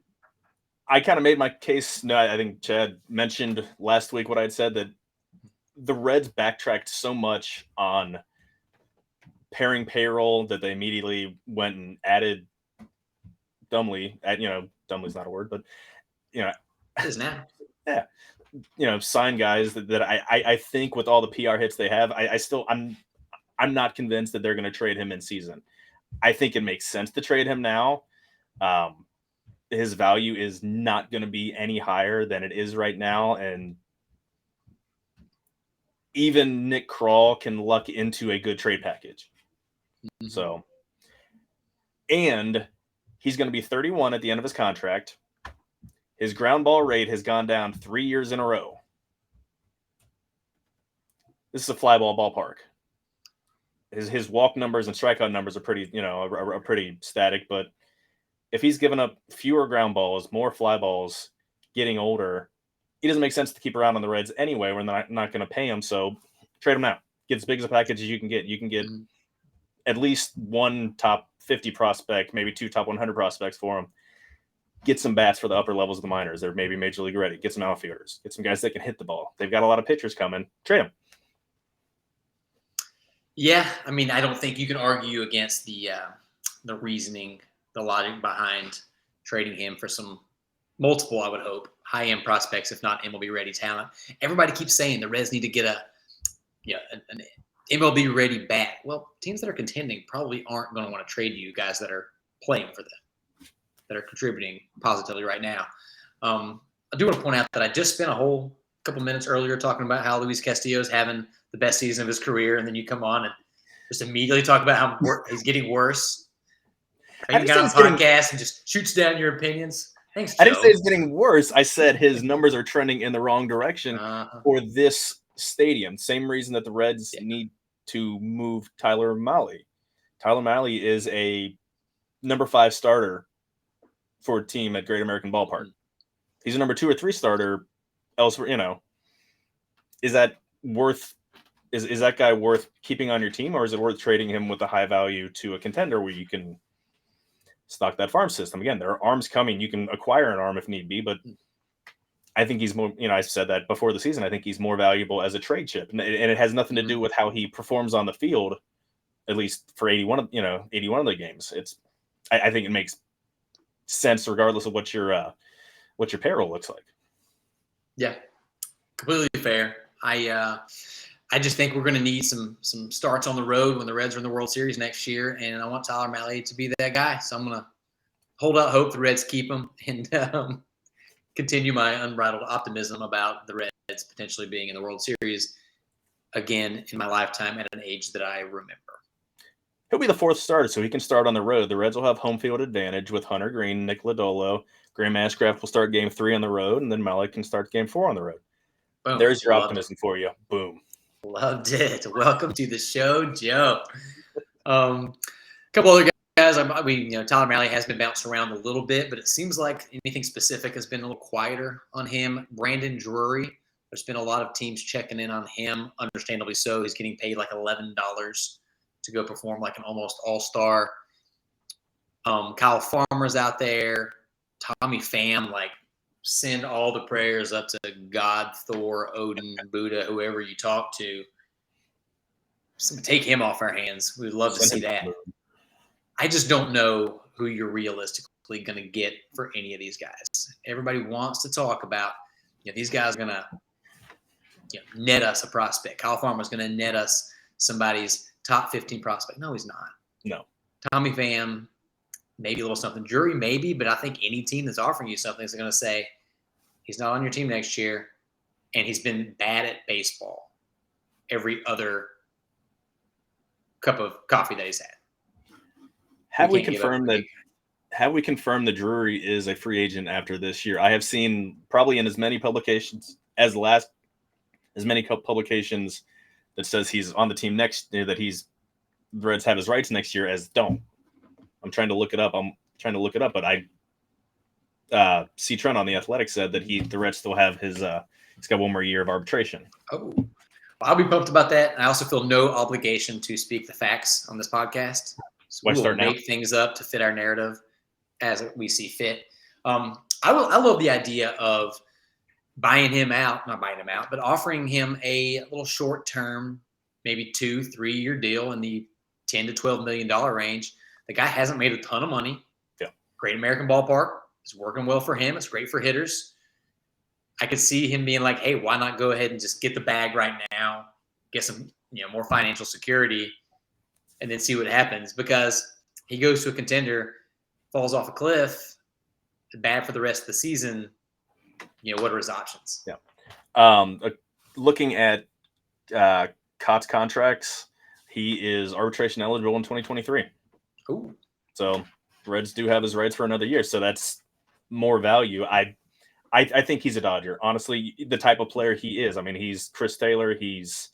I kind of made my case. No, I think Chad mentioned last week what I'd said, that the Reds backtracked so much on pairing payroll that they immediately went and added dumbly's not a word, but It is now. yeah, sign guys that I think with all the PR hits they have, I'm not convinced that they're going to trade him in season. I think it makes sense to trade him now. His value is not going to be any higher than it is right now, and even Nick Krall can luck into a good trade package. Mm-hmm. So, and he's going to be 31 at the end of his contract. His ground ball rate has gone down 3 years in a row. This is a fly ball ballpark. His walk numbers and strikeout numbers are pretty, are pretty static. But if he's given up fewer ground balls, more fly balls, getting older, it doesn't make sense to keep around on the Reds anyway. We're not going to pay him, so trade him now. Get as big as a package as you can get. You can get at least one top 50 prospect, maybe two top 100 prospects for him. Get some bats for the upper levels of the minors. They're maybe major league ready. Get some outfielders. Get some guys that can hit the ball. They've got a lot of pitchers coming. Trade them. Yeah, I mean, I don't think you can argue against the reasoning, the logic behind trading him for some multiple, I would hope, high-end prospects, if not MLB-ready talent. Everybody keeps saying the Reds need to get an MLB-ready bat. Well, teams that are contending probably aren't going to want to trade you guys that are playing for them, that are contributing positively right now. I do want to point out that I just spent a whole couple minutes earlier talking about how Luis Castillo is having the best season of his career, and then you come on and just immediately talk about how he's getting worse. And you got on a podcast and just shoots down your opinions. Thanks, Joe. I didn't say it's getting worse. I said his numbers are trending in the wrong direction for this stadium. Same reason that the Reds need to move Tyler Mahle. Tyler Mahle is a number 5 starter for a team at Great American Ballpark. He's a number 2 or 3 starter elsewhere. Is that worth? Is that guy worth keeping on your team, or is it worth trading him with a high value to a contender where you can stock that farm system? Again, there are arms coming. You can acquire an arm if need be, but I think he's more, I said that before the season, I think he's more valuable as a trade chip. And it has nothing to do with how he performs on the field, at least for 81 of the games. I think it makes sense regardless of what your payroll looks like. Yeah, completely fair. I just think we're going to need some starts on the road when the Reds are in the World Series next year, and I want Tyler Mahle to be that guy. So I'm going to hold out hope the Reds keep him and continue my unbridled optimism about the Reds potentially being in the World Series again in my lifetime at an age that I remember. He'll be the 4th starter, so he can start on the road. The Reds will have home field advantage with Hunter Green, Nick Lodolo. Graham Ashcraft will start Game 3 on the road, and then Mahle can start Game 4 on the road. Boom. There's your optimism for you. Boom. Loved it. Welcome to the show, Joe. A couple other guys. Tyler Mahle has been bounced around a little bit, but it seems like anything specific has been a little quieter on him. Brandon Drury. There's been a lot of teams checking in on him, understandably so. He's getting paid like $11 to go perform like an almost all-star. Kyle Farmer's out there. Tommy Pham, send all the prayers up to God, Thor, Odin, Buddha, whoever you talk to. Take him off our hands. We'd love to see that. I just don't know who you're realistically going to get for any of these guys. Everybody wants to talk about, these guys are going to net us a prospect. Kyle Farmer's going to net us somebody's top 15 prospect. No, he's not. No. Tommy Pham, maybe a little something. Drury, maybe, but I think any team that's offering you something is going to say he's not on your team next year, and he's been bad at baseball every other cup of coffee that he's had. Have we confirmed that Drury is a free agent after this year? I have seen probably in as many publications that says he's on the team next year, that the Reds have his rights next year as don't. I'm trying to look it up. But I see Trent on The Athletic said that the Reds still have he's got one more year of arbitration. Oh, well, I'll be pumped about that. I also feel no obligation to speak the facts on this podcast. So we will make things up to fit our narrative as we see fit. I love the idea of not buying him out, but offering him a little short-term, maybe 2-3 year deal in the $10 to $12 million range. The guy hasn't made a ton of money. Yeah. Great American ballpark. It's working well for him. It's great for hitters. I could see him being like, hey, why not go ahead and just get the bag right now, get some more financial security, and then see what happens, because he goes to a contender, falls off a cliff, bad for the rest of the season. What are his options? Yeah. Looking at Cott's contracts, he is arbitration eligible in 2023. Ooh. So Reds do have his rights for another year. So that's more value. I think he's a Dodger. Honestly, the type of player he is. I mean, he's Chris Taylor. He's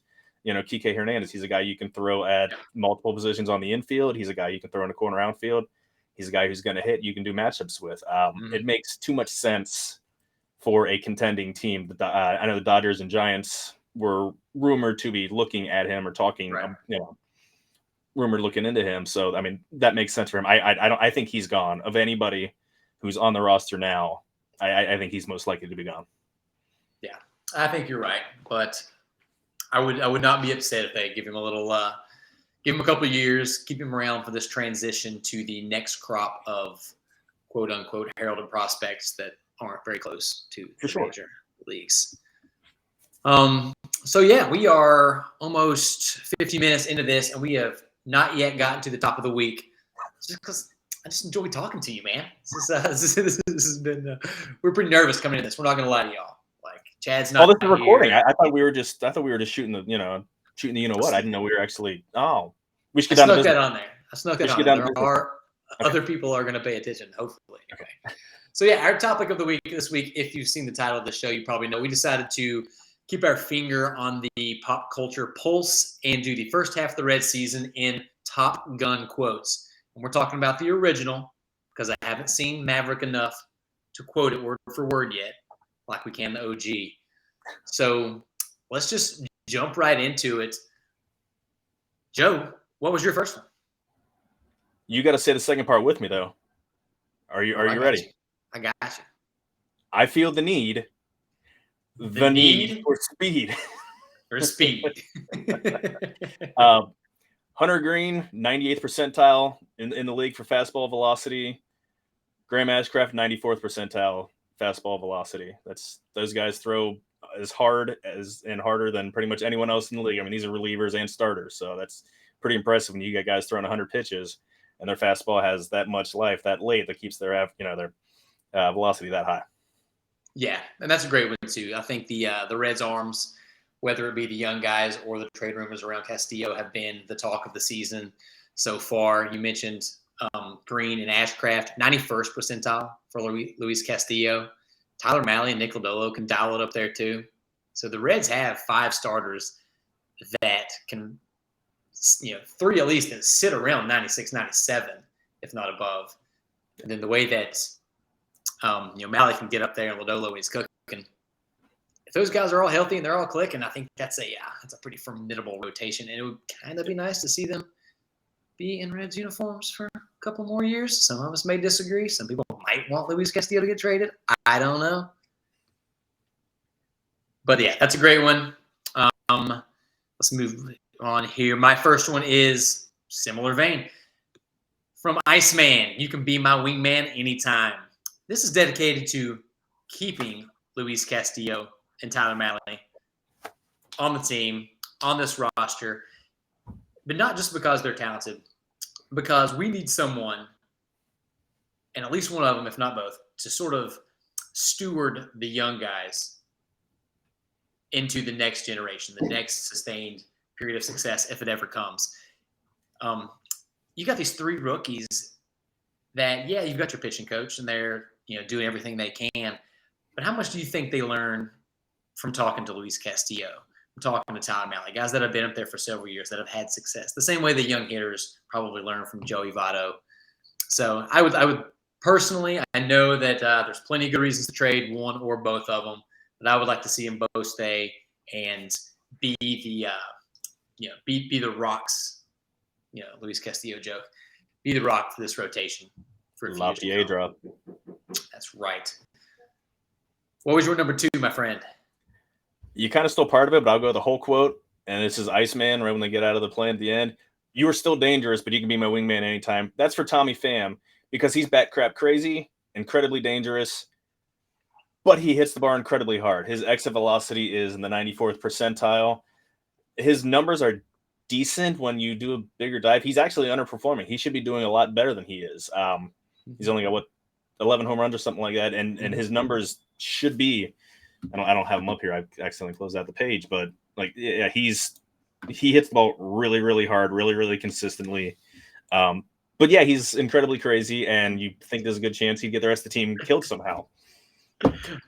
Kike Hernandez. He's a guy you can throw at multiple positions on the infield. He's a guy you can throw in the corner outfield. He's a guy who's going to hit. You can do matchups with. It makes too much sense for a contending team. I know the Dodgers and Giants were rumored to be looking at him or talking, rumored looking into him. So, I mean, that makes sense for him. I think he's gone. Of anybody who's on the roster now, I think he's most likely to be gone. Yeah, I think you're right. But I would not be upset if they give him a couple of years, keep him around for this transition to the next crop of quote unquote heralded prospects that aren't very close to the major leagues. So yeah, we are almost 50 minutes into this, and we have not yet gotten to the top of the week, just because I just enjoy talking to you, man. This has been we're pretty nervous coming into this. We're not gonna lie to y'all. Like, Chad's not. Oh, this is recording. I thought we were just shooting the what. I didn't know we were actually. Oh, we should get down to business. I snuck that on there. Other people are going to pay attention, hopefully. Okay. So yeah, our topic of the week this week, if you've seen the title of the show, you probably know we decided to keep our finger on the pop culture pulse and do the first half of the Red season in Top Gun quotes. And we're talking about the original, because I haven't seen Maverick enough to quote it word for word yet, like we can the OG. So let's just jump right into it. Joe, what was your first one? You got to say the second part with me, though. Are you ready? I got you. I feel the need. The need for speed. For speed. Hunter Green, 98th percentile in the league for fastball velocity. Graham Ashcraft, 94th percentile fastball velocity. Those guys throw as hard and harder than pretty much anyone else in the league. I mean, these are relievers and starters, so that's pretty impressive when you get guys throwing 100 pitches and their fastball has that much life that late that keeps their velocity that high. Yeah, and that's a great one too. I think the Reds' arms, whether it be the young guys or the trade rumors around Castillo, have been the talk of the season so far. You mentioned Green and Ashcraft, 91st percentile for Luis Castillo. Tyler Mahle and Nick Lodolo can dial it up there too. So the Reds have 5 starters that can, three at least, that sit around 96, 97, if not above. And then the way that Mahle can get up there and Lodolo is cooking. If those guys are all healthy and they're all clicking, I think that's a pretty formidable rotation. And it would kind of be nice to see them be in Reds uniforms for a couple more years. Some of us may disagree. Some people might want Luis Castillo to get traded. I don't know. But yeah, that's a great one. Let's move on here. My first one is similar vein. From Iceman, you can be my wingman anytime. This is dedicated to keeping Luis Castillo and Tyler Mahle. on the team, on this roster, but not just because they're talented, because we need someone, and at least one of them, if not both, to sort of steward the young guys into the next generation, the next sustained period of success, if it ever comes. You got these 3 rookies that, yeah, you've got your pitching coach, and they're doing everything they can. But how much do you think they learn from talking to Luis Castillo, from talking to Tyler Mahle, guys that have been up there for several years that have had success? The same way the young hitters probably learn from Joey Votto. So I would personally, I know that there's plenty of good reasons to trade one or both of them, but I would like to see them both stay and be the be the rocks. Luis Castillo joke. Be the rock for this rotation for La Piedra. That's right. What was your number 2, my friend? You kind of stole part of it, but I'll go the whole quote. And this is Iceman right when they get out of the plane at the end. You are still dangerous, but you can be my wingman anytime. That's for Tommy Pham because he's bat crap crazy, incredibly dangerous, but he hits the bar incredibly hard. His exit velocity is in the 94th percentile. His numbers are decent when you do a bigger dive. He's actually underperforming. He should be doing a lot better than he is. He's only got 11 home runs or something like that, and his numbers should be. I don't have him up here. I accidentally closed out the page, but he hits the ball really, really hard, really, really consistently. But yeah, he's incredibly crazy, and you think there's a good chance he'd get the rest of the team killed somehow.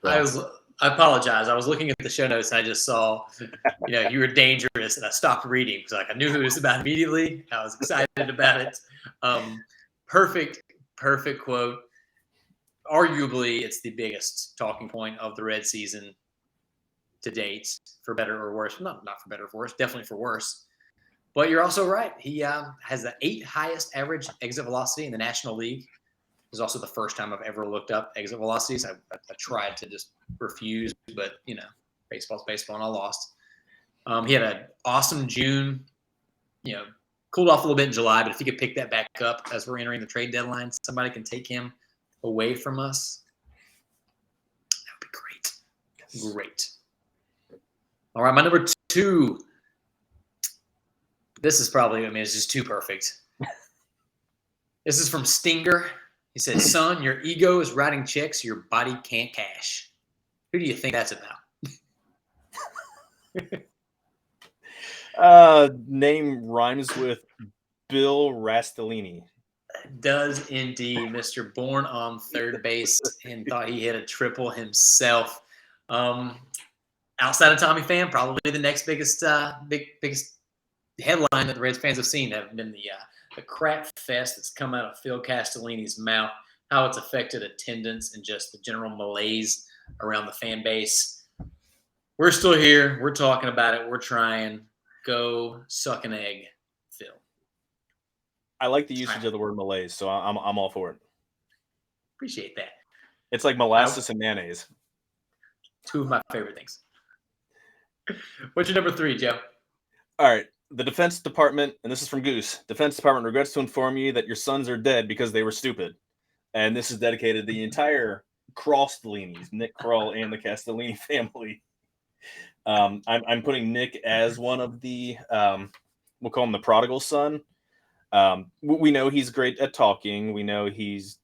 I apologize. I was looking at the show notes and I just saw, you were dangerous, and I stopped reading because I knew who it was about immediately. I was excited about it. Perfect quote. Arguably, it's the biggest talking point of the Red season to date, for better or worse. Not for better or for worse, definitely for worse. But you're also right. He has the 8th highest average exit velocity in the National League. It was also the first time I've ever looked up exit velocities. I tried to just refuse, but baseball's baseball, and I lost. He had an awesome June. Cooled off a little bit in July, but if he could pick that back up as we're entering the trade deadline, somebody can take him away from us. That would be great. Yes. Great. All right, my number 2. This is probably, it's just too perfect. This is from Stinger. He said, "Son, your ego is writing checks your body can't cash." Who do you think that's about? Name rhymes with Bill Rastolini. Does indeed. Mr. Born on third base and thought he hit a triple himself. Outside of Tommy Pham, probably the next biggest headline that the Reds fans have seen have been the crap fest that's come out of Phil Castellini's mouth, how it's affected attendance and just the general malaise around the fan base. We're still here. We're talking about it. We're trying. Go suck an egg, Phil. I like the usage of the word malaise, so I'm all for it. Appreciate that. It's like molasses and mayonnaise. 2 of my favorite things. What's your number 3, Joe? All right. The Defense Department, and this is from Goose. Defense Department regrets to inform you that your sons are dead because they were stupid. And this is dedicated to the entire Castellinis, Nick Krall and the Castellini family. I'm putting Nick as one of the, we'll call him the prodigal son. We know he's great at talking. We know he's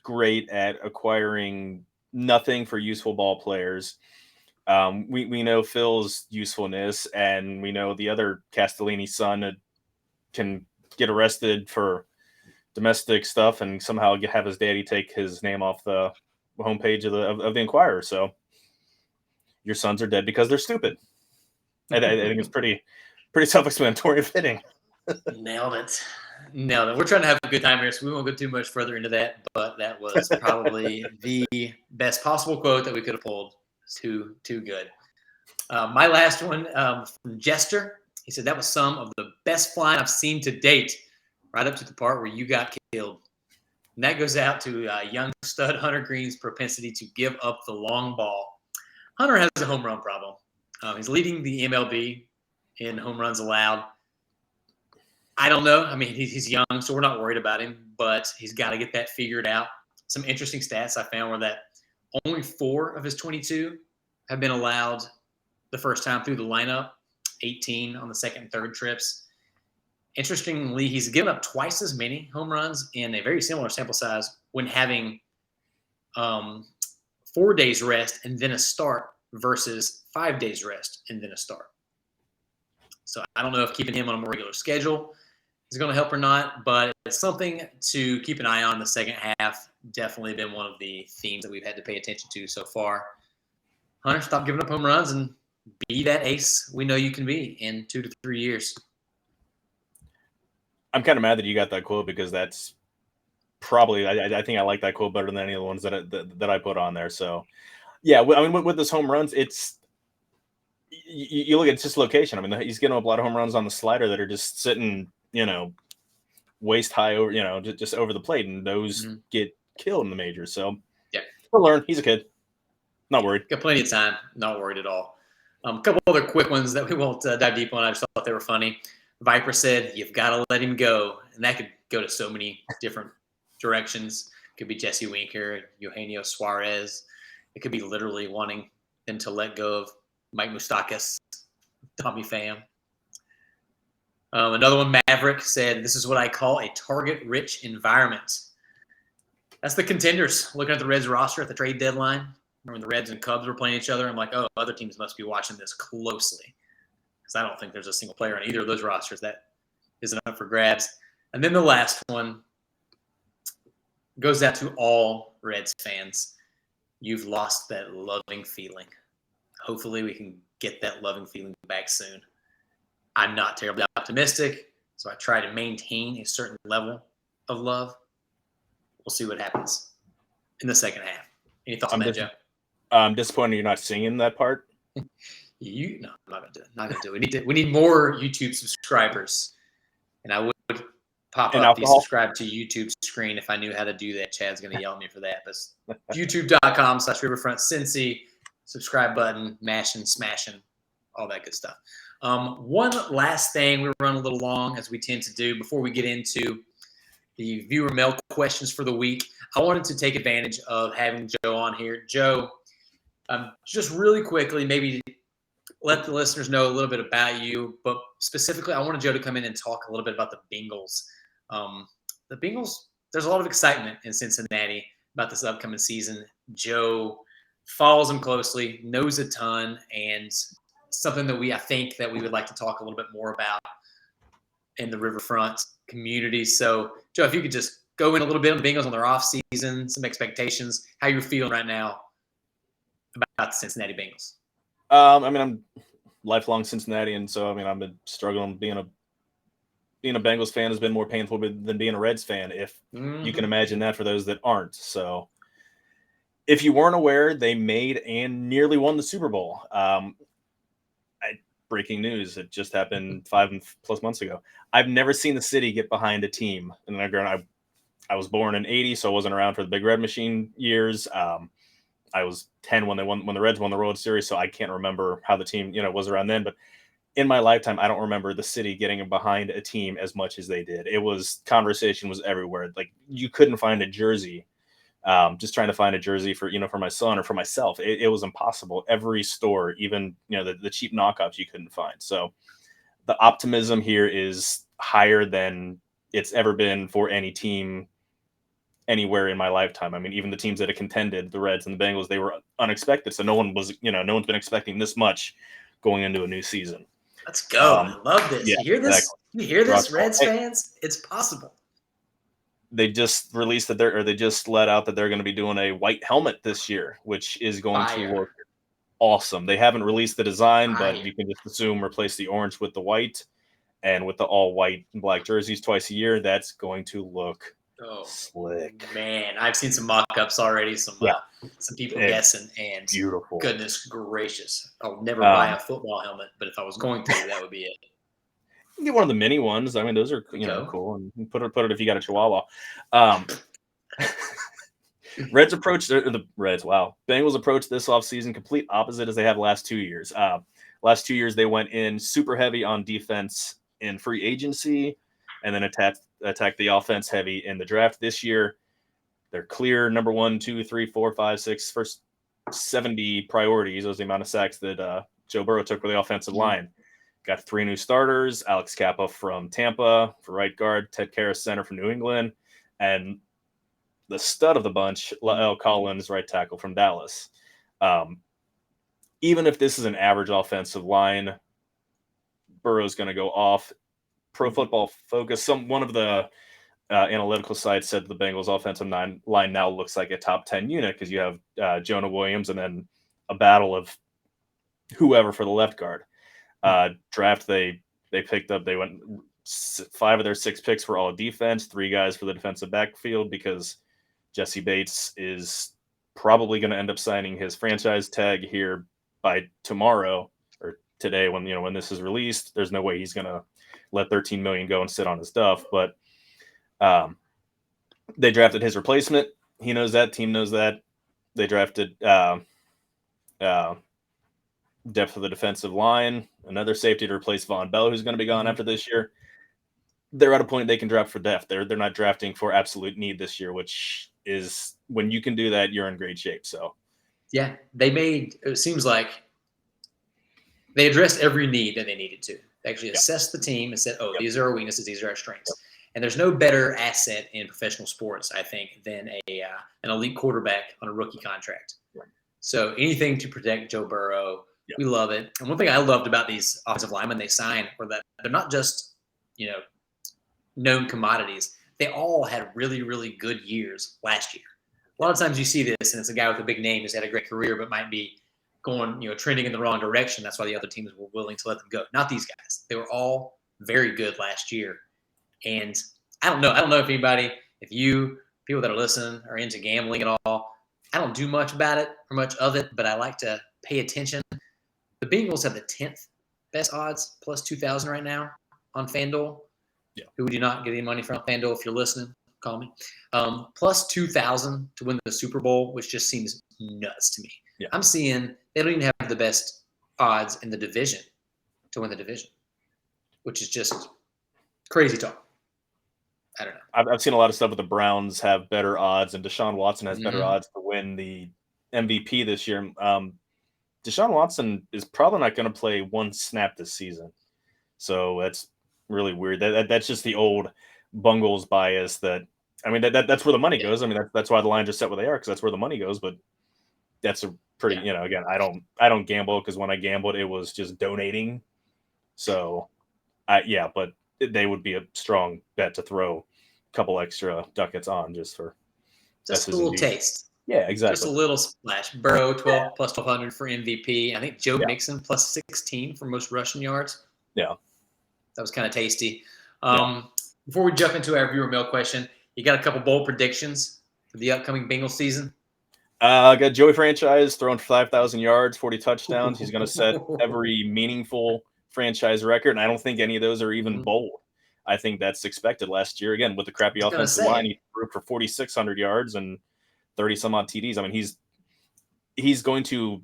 great at acquiring nothing for useful ball players. We know Phil's usefulness, and we know the other Castellini son can get arrested for domestic stuff and somehow have his daddy take his name off the homepage of the Inquirer. So your sons are dead because they're stupid. I think it's pretty self-explanatory and fitting. Nailed it. We're trying to have a good time here, so we won't go too much further into that, but that was probably the best possible quote that we could have pulled. Too good. My last one from Jester. He said, "That was some of the best flying I've seen to date, right up to the part where you got killed." And that goes out to young stud Hunter Green's propensity to give up the long ball. Hunter has a home run problem. He's leading the MLB in home runs allowed. I don't know. He's young, so we're not worried about him, but he's got to get that figured out. Some interesting stats I found were that only 4 of his 22 have been allowed the first time through the lineup, 18 on the second and third trips. Interestingly, he's given up twice as many home runs in a very similar sample size when having 4 days rest and then a start versus 5 days rest and then a start. So I don't know if keeping him on a more regular schedule is going to help or not, but it's something to keep an eye on in the second half. Definitely been one of the themes that we've had to pay attention to so far. Hunter, stop giving up home runs and be that ace we know you can be in 2 to 3 years. I'm kind of mad that you got that quote because that's probably I think I like that quote better than any of the ones that I put on there. So yeah, I mean with this home runs, it's you look at just location. I mean, he's getting up a lot of home runs on the slider that are just sitting, waist high over, just over the plate, and those get killed in the majors. So yeah, he'll learn. He's a kid. Not worried. Got plenty of time. Not worried at all. A couple other quick ones that we won't dive deep on. I just thought they were funny. Viper said, "You've got to let him go," and that could go to so many different directions. It could be Jesse Winker, Eugenio Suarez. It could be literally wanting them to let go of Mike Moustakas, Tommy Pham. Another one, Maverick said, "This is what I call a target-rich environment." That's the contenders. Looking at the Reds roster at the trade deadline, when the Reds and Cubs were playing each other, I'm like, oh, other teams must be watching this closely. Because I don't think there's a single player on either of those rosters that isn't up for grabs. And then the last one goes out to all Reds fans. You've lost that loving feeling. Hopefully we can get that loving feeling back soon. I'm not terribly optimistic, so I try to maintain a certain level of love. We'll see what happens in the second half. Any thoughts on that, Joe? I'm disappointed you're not singing that part. No, I'm not gonna do it. Not gonna do it. We need more YouTube subscribers, and I would pop up the subscribe to YouTube screen if I knew how to do that. Chad's gonna yell at me for that. But YouTube.com/RiverfrontCincy, subscribe button, mashing, smashing, all that good stuff. One last thing, we run a little long as we tend to do before we get into the viewer mail questions for the week. I wanted to take advantage of having Joe on here. Joe, just really quickly, maybe let the listeners know a little bit about you, but specifically, I wanted Joe to come in and talk a little bit about the Bengals. The Bengals, there's a lot of excitement in Cincinnati about this upcoming season. Joe follows them closely, knows a ton, and something that I think that we would like to talk a little bit more about in the Riverfront community. So, Joe, if you could just go in a little bit on the Bengals on their off season, some expectations, how you're feeling right now about the Cincinnati Bengals. I mean, I'm lifelong Cincinnatian, so I mean, I've been struggling. Being a Bengals fan has been more painful than being a Reds fan, if you can imagine that for those that aren't. So, if you weren't aware, they made and nearly won the Super Bowl. Breaking news! It just happened 5+ months ago. I've never seen the city get behind a team, and I was born in '80, so I wasn't around for the Big Red Machine years. I was 10 when the Reds won the World Series, so I can't remember how the team was around then. But in my lifetime, I don't remember the city getting behind a team as much as they did. It was conversation was everywhere. Like you couldn't find a jersey. Just trying to find a jersey for my son or for myself, it was impossible. Every store, even the cheap knockoffs, you couldn't find. So the optimism here is higher than it's ever been for any team anywhere in my lifetime. I mean, even the teams that have contended, the Reds and the Bengals, they were unexpected. So no one's been expecting this much going into a new season. Let's go. I love this. Yeah, you hear this? exactly. You hear this, Reds fans? It's possible. They just released they just let out that they're going to be doing a white helmet this year, which is going to look awesome. They haven't released the design, but you can just assume replace the orange with the white, and with the all white and black jerseys twice a year, that's going to look slick. Man, I've seen some mock-ups already. Some people guessing, and beautiful. Goodness gracious, I'll never buy a football helmet, but if I was going to, that would be it. You can get one of the mini ones. I mean, those are cool, and you can put it if you got a Chihuahua. Reds approached the Reds. Wow, Bengals approached this offseason complete opposite as they have the last 2 years. Last 2 years they went in super heavy on defense in free agency, and then attacked the offense heavy in the draft. This year, they're clear number 1, 2, 3, 4, 5, 6, first 70 priorities. Those are the amount of sacks that Joe Burrow took with the offensive line. Got 3 new starters: Alex Kappa from Tampa for right guard, Ted Karras center from New England, and the stud of the bunch, La'el Collins, right tackle from Dallas. Even if this is an average offensive line, Burrow's going to go off. Pro Football Focus, one of the analytical sites said the Bengals offensive line now looks like a top 10 unit because you have Jonah Williams and then a battle of whoever for the left guard. Draft they picked up, they went 5 of their 6 picks were all defense, 3 guys for the defensive backfield because Jesse Bates is probably going to end up signing his franchise tag here by tomorrow or today when this is released. There's no way he's going to let $13 million go and sit on his stuff, but they drafted his replacement. He knows that. Team knows that. They drafted depth of the defensive line, another safety to replace Von Bell, who's going to be gone after this year. They're at a point they can draft for depth. They're not drafting for absolute need this year, which is when you can do that, you're in great shape. So, yeah, it seems like they addressed every need that they needed to. They actually assessed the team and said, these are our weaknesses, these are our strengths. And there's no better asset in professional sports, I think, than an elite quarterback on a rookie contract. Right. So anything to protect Joe Burrow, we love it. And one thing I loved about these offensive linemen they signed were that they're not just, known commodities. They all had really, really good years last year. A lot of times you see this, and it's a guy with a big name who's had a great career but might be going, trending in the wrong direction. That's why the other teams were willing to let them go. Not these guys. They were all very good last year. And I don't know if you people that are listening are into gambling at all. I don't do much about it or much of it, but I like to pay attention. The Bengals have the 10th best odds, plus 2,000 right now on FanDuel. Yeah. Who would you not get any money from FanDuel if you're listening? Call me. Plus 2,000 to win the Super Bowl, which just seems nuts to me. Yeah. I'm seeing they don't even have the best odds in the division to win the division, which is just crazy talk. I don't know. I've seen a lot of stuff with the Browns have better odds, and Deshaun Watson has better odds to win the MVP this year. Deshaun Watson is probably not going to play one snap this season. So that's really weird. That's just the old Bungles bias that's where the money goes. I mean, that's why the lines are set where they are, because that's where the money goes. But that's a pretty, again, I don't gamble, because when I gambled, it was just donating. So, but they would be a strong bet to throw a couple extra ducats on just a little taste. Yeah, exactly. Just a little splash. Burrow, 12 plus 1,200 for MVP. I think Joe Mixon plus 16 for most rushing yards. Yeah. That was kind of tasty. Before we jump into our viewer mail question, you got a couple bold predictions for the upcoming Bengals season? I got Joey Franchise throwing 5,000 yards, 40 touchdowns. He's going to set every meaningful franchise record, and I don't think any of those are even bold. I think that's expected last year. Again, with the crappy offensive line, he threw for 4,600 yards and 30-some-odd TDs. I mean, he's going to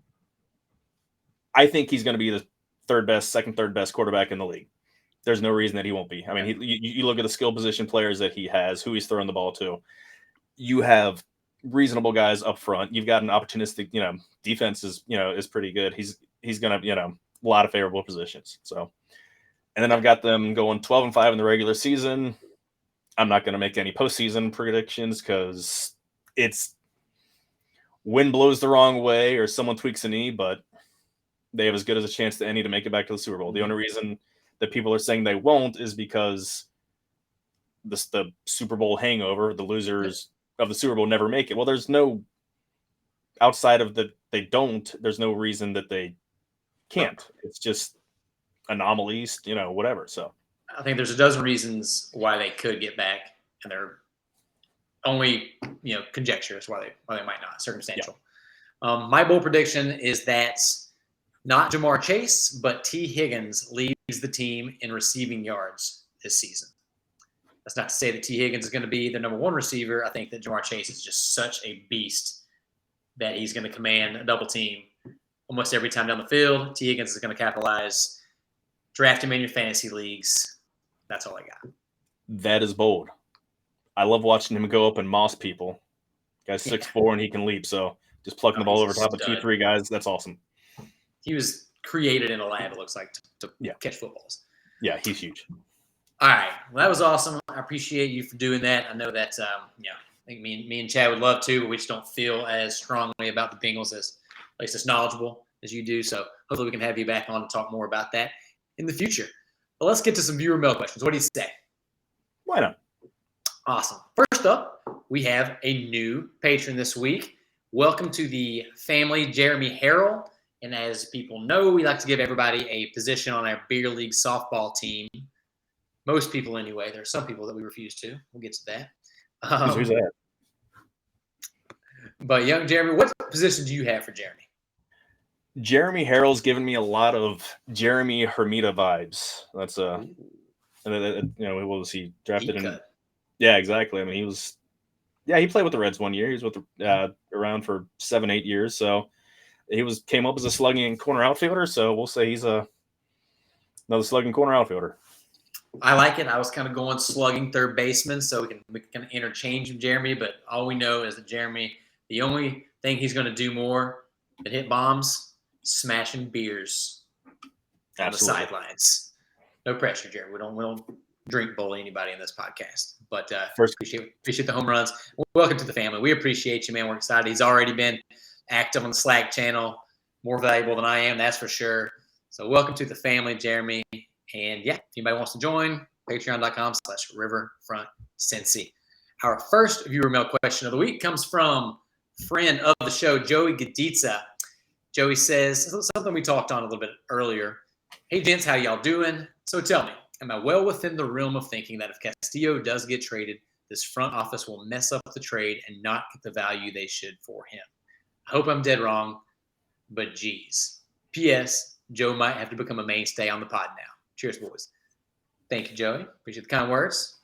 – I think he's going to be the second, third best quarterback in the league. There's no reason that he won't be. I mean, you look at the skill position players that he has, who he's throwing the ball to. You have reasonable guys up front. You've got an opportunistic, defense is pretty good. He's going to, a lot of favorable positions. So, and then I've got them going 12-5 in the regular season. I'm not going to make any postseason predictions because it's wind blows the wrong way or someone tweaks a knee, but they have as good as a chance as any to make it back to the Super Bowl. The only reason that people are saying they won't is because the Super Bowl hangover, the losers of the Super Bowl never make it. Well, there's no outside of that they don't. There's no reason that they can't. It's just anomalies, whatever. So I think there's a dozen reasons why they could get back, and they're only conjecture as why they might not, circumstantial. Yeah. My bold prediction is that not Jamar Chase, but T. Higgins leads the team in receiving yards this season. That's not to say that T. Higgins is going to be the number one receiver. I think that Jamar Chase is just such a beast that he's going to command a double team almost every time down the field. T. Higgins is going to capitalize. Draft him in your fantasy leagues. That's all I got. That is bold. I love watching him go up and moss people. Guy's 6'4" and he can leap. So just plucking the ball over top of 2-3 guys, that's awesome. He was created in a lab, it looks like, to Yeah. catch footballs. Yeah, he's huge. All right. Well, that was awesome. I appreciate you for doing that. I know that, I think me and Chad would love to, but we just don't feel as strongly about the Bengals at least as knowledgeable as you do. So hopefully we can have you back on to talk more about that in the future. But let's get to some viewer mail questions. What do you say? Why not? Awesome. First up, we have a new patron this week. Welcome to the family, Jeremy Harrell. And as people know, we like to give everybody a position on our beer league softball team. Most people, anyway. There are some people that we refuse to. We'll get to that. Who's that? But young Jeremy, what position do you have for Jeremy? Jeremy Harrell's given me a lot of Jeremy Hermita vibes. That's what was he drafted in? Yeah, exactly. I mean, he played with the Reds 1 year. He was with around for 7-8 years. So he came up as a slugging corner outfielder. So we'll say he's another slugging corner outfielder. I like it. I was kind of going slugging third baseman, so we can kind of interchange Jeremy. But all we know is that Jeremy, the only thing he's going to do more than hit bombs, smashing beers on the sidelines. No pressure, Jeremy. We don't drink bully anybody in this podcast. But appreciate the home runs. Welcome to the family. We appreciate you, man. We're excited. He's already been active on the Slack channel, more valuable than I am, that's for sure. So welcome to the family, Jeremy. And yeah, if anybody wants to join, patreon.com/riverfrontcincy. Our first viewer mail question of the week comes from friend of the show, Joey Gaditza. Joey says something we talked on a little bit earlier. Hey, gents, how y'all doing? So tell me, am I well within the realm of thinking that if Castillo does get traded, this front office will mess up the trade and not get the value they should for him? I hope I'm dead wrong, but geez. P.S. Joe might have to become a mainstay on the pod now. Cheers, boys. Thank you, Joey. Appreciate the kind words.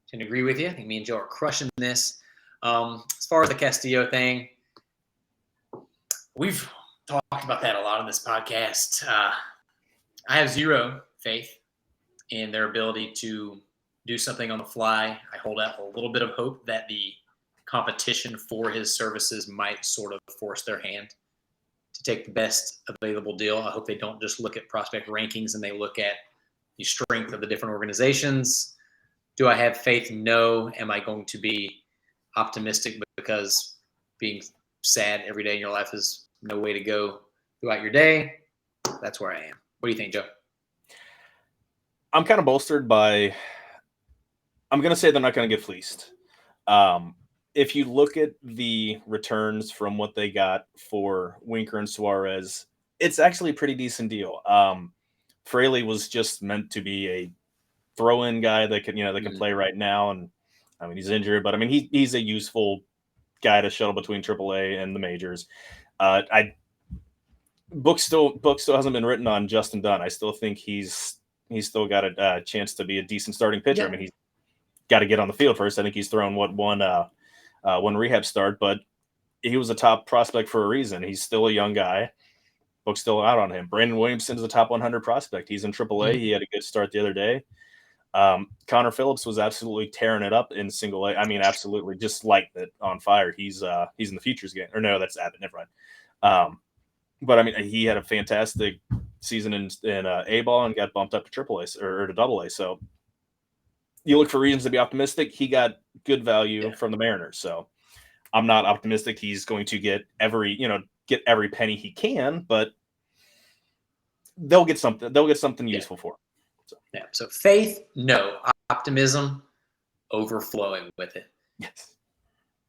Can agree with you. I think me and Joe are crushing this. As far as the Castillo thing, we've talked about that a lot on this podcast. I have zero faith in their ability to do something on the fly. I hold out a little bit of hope that the competition for his services might sort of force their hand to take the best available deal. I hope they don't just look at prospect rankings and they look at the strength of the different organizations. Do I have faith? No. Am I going to be optimistic because being sad every day in your life is no way to go throughout your day? That's where I am. What do you think, Joe? I'm kind of bolstered by, I'm going to say they're not going to get fleeced. If you look at the returns from what they got for Winker and Suarez, it's actually a pretty decent deal. Fraley was just meant to be a throw-in guy that can play right now, and I mean he's injured, but I mean he's a useful guy to shuttle between AAA and the majors. Book still hasn't been written on Justin Dunn. I still think he's still got a chance to be a decent starting pitcher. Yeah. I mean he's got to get on the field first. I think he's thrown one rehab start, but he was a top prospect for a reason. He's still a young guy. Book's still out on him. Brandon Williamson is a top 100 prospect. He's in AAA. He had a good start the other day. Connor Phillips was absolutely tearing it up in single A. I mean, absolutely just lighting it on fire. He's in the futures game. Or no, that's Abbott. Never mind. But I mean, he had a fantastic season in A-ball and got bumped up to AAA or to AA. So you look for reasons to be optimistic. He got good value from the Mariners. So I'm not optimistic he's going to get every penny he can, but they'll get something. They'll get something useful for him. So faith, no. Optimism, overflowing with it. Yes.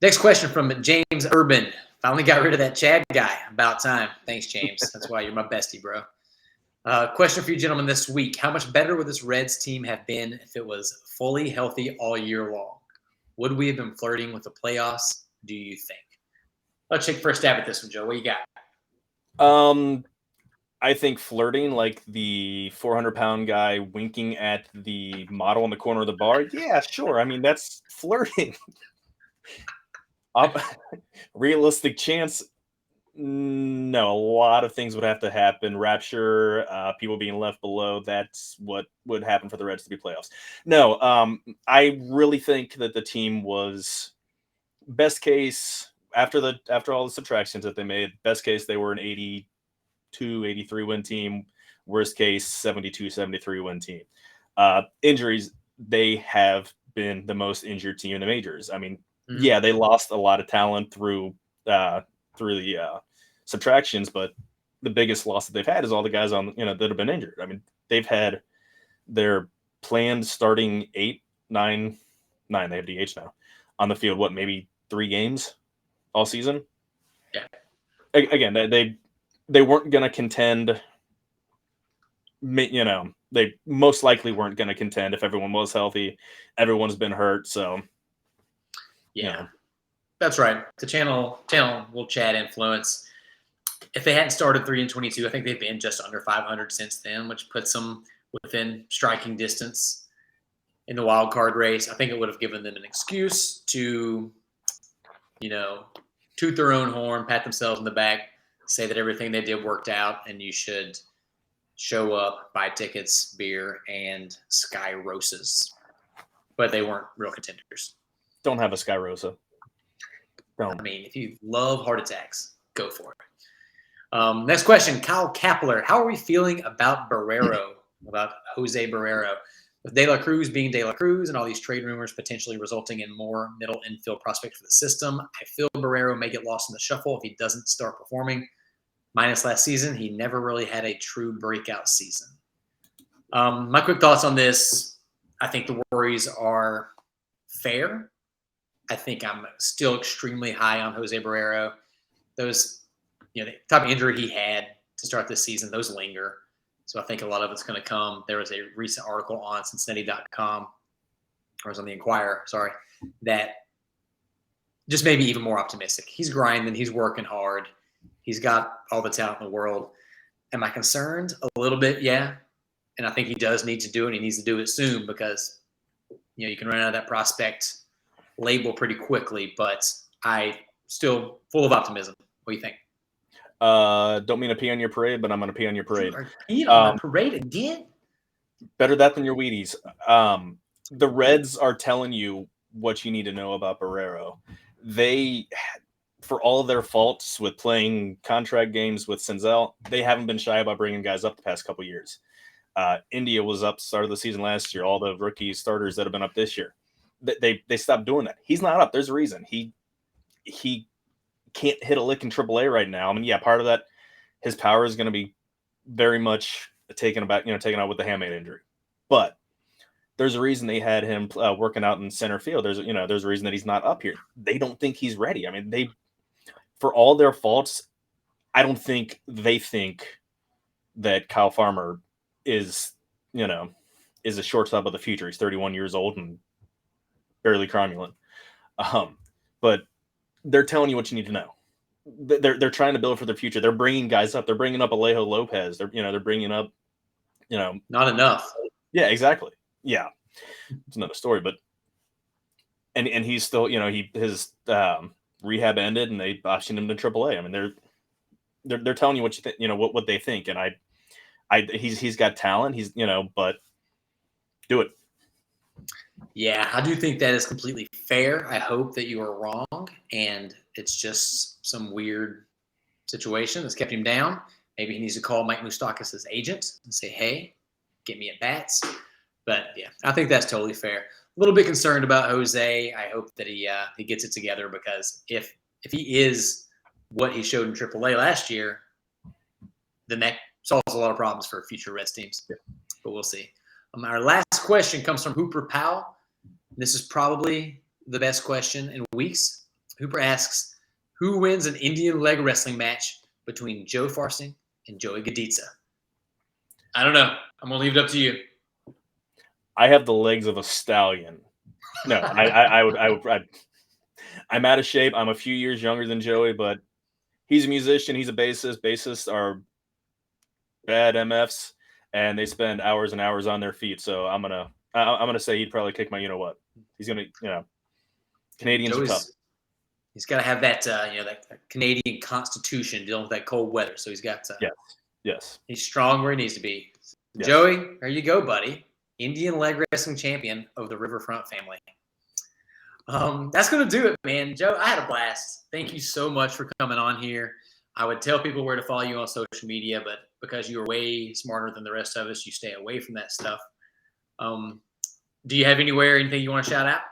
Next question from James Urban. Finally got rid of that Chad guy. About time. Thanks, James. That's why you're my bestie, bro. Question for you gentlemen this week. How much better would this Reds team have been if it was fully healthy all year long? Would we have been flirting with the playoffs, do you think? Let's take first stab at this one, Joe. What you got? I think flirting, like the 400-pound guy winking at the model in the corner of the bar. Yeah, sure. I mean, that's flirting. Realistic chance. No, a lot of things would have to happen. Rapture, people being left below. That's what would happen for the Reds to be playoffs. No, I really think that the team was best case after all the subtractions that they made. Best case, they were an 80 83 win team. Worst case, 72, 73 win team. Injuries, they have been the most injured team in the majors. I mean, yeah, they lost a lot of talent through the subtractions, but the biggest loss that they've had is all the guys on that have been injured. I mean, they've had their planned starting 8, 9, they have DH now on the field. What, maybe 3 games all season? Yeah. Again, they weren't going to contend. They most likely weren't going to contend if everyone was healthy. Everyone's been hurt, so yeah, that's right. The channel will chat influence. If they hadn't started 3-22, I think they've been just under 500 since then, which puts them within striking distance in the wild card race. I think it would have given them an excuse to, toot their own horn, pat themselves in the back, say that everything they did worked out, and you should show up, buy tickets, beer, and Sky Roses. But they weren't real contenders. Don't have a Sky Rosa. Don't. I mean, if you love heart attacks, go for it. Next question, Kyle Kapler. How are we feeling about Barrero, about Jose Barrero? With De La Cruz being De La Cruz and all these trade rumors potentially resulting in more middle infield prospects for the system, I feel Barrero may get lost in the shuffle if he doesn't start performing. Minus last season, he never really had a true breakout season. My quick thoughts on this, I think the worries are fair. I think I'm still extremely high on Jose Barrero. Those, the type of injury he had to start this season, those linger. So I think a lot of it's going to come. There was a recent article on Cincinnati.com, or it was on the Inquirer, that just made me even more optimistic. He's grinding. He's working hard. He's got all the talent in the world. Am I concerned? A little bit, yeah. And I think he does need to do it. He needs to do it soon because, you can run out of that prospect label pretty quickly. But I still full of optimism. What do you think? Don't mean to pee on your parade, but I'm going to pee on your parade. Peeing on my parade again? Better that than your Wheaties. The Reds are telling you what you need to know about Barrero. They, for all of their faults with playing contract games with Senzel, they haven't been shy about bringing guys up the past couple years. India was up start of the season last year. All the rookie starters that have been up this year, they stopped doing that. He's not up. There's a reason. He can't hit a lick in AAA right now. I mean, yeah, part of that, his power is going to be very much taken out with the hamate injury. But there's a reason they had him working out in center field. There's a reason that he's not up here. They don't think he's ready. I mean, for all their faults, I don't think they think that Kyle Farmer is a shortstop of the future. He's 31 years old and barely cromulent. But they're telling you what you need to know. They're trying to build for their future. They're bringing guys up. They're bringing up Alejo Lopez. They're bringing up, not enough. Yeah, exactly. Yeah, it's another story. But and he's still, his rehab ended and they optioned him to AAA. I mean, they're telling you what you think, what they think. And he's got talent. He's but do it. Yeah, I do think that is completely fair. I hope that you are wrong and it's just some weird situation that's kept him down. Maybe he needs to call Mike Moustakas' agent and say, hey, get me at bats. But yeah, I think that's totally fair. A little bit concerned about Jose. I hope that he gets it together because if he is what he showed in AAA last year, then that solves a lot of problems for future Reds teams. Yeah. But we'll see. Our last question comes from Hooper Powell. This is probably the best question in weeks. Hooper asks, who wins an Indian leg wrestling match between Joe Farfsing and Joey Gaditza? I don't know. I'm going to leave it up to you. I have the legs of a stallion. No, I would. I'm out of shape. I'm a few years younger than Joey, but he's a musician. He's a bassist. Bassists are bad MFs. And they spend hours and hours on their feet. So I'm gonna say he'd probably kick my what. He's gonna Canadians are tough. He's got to have that that Canadian constitution dealing with that cold weather. So he's got to. Yes. He's strong where he needs to be. Yes. Joey, there you go, buddy. Indian leg wrestling champion of the Riverfront family. That's gonna do it, man. Joe, I had a blast. Thank you so much for coming on here. I would tell people where to follow you on social media, but because you are way smarter than the rest of us, you stay away from that stuff. Do you have anything you want to shout out?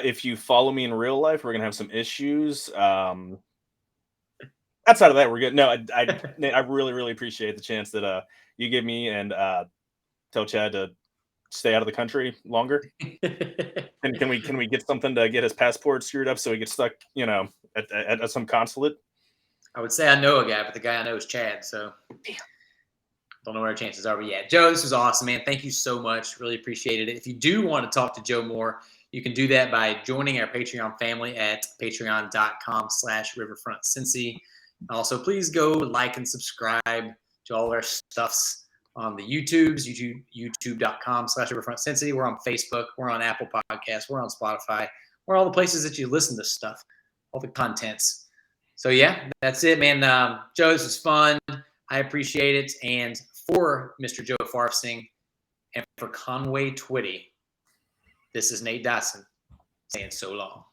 If you follow me in real life, we're gonna have some issues. Outside of that, we're good. No, I really, really appreciate the chance that you give me, and tell Chad to stay out of the country longer. And can we get something to get his passport screwed up so he gets stuck, at some consulate? I would say I know a guy, but the guy I know is Chad. So don't know what our chances are. But yeah, Joe, this was awesome, man. Thank you so much. Really appreciated it. If you do want to talk to Joe more, you can do that by joining our Patreon family at patreon.com/riverfrontcincy. Also, please go like and subscribe to all our stuffs on the youtube.com/riverfrontcincy. We're on Facebook. We're on Apple Podcasts. We're on Spotify. We're all the places that you listen to stuff, all the contents. So yeah, that's it, man. Joe, this was fun. I appreciate it. And for Mr. Joe Farfsing and for Conway Twitty, this is Nate Dotson saying so long.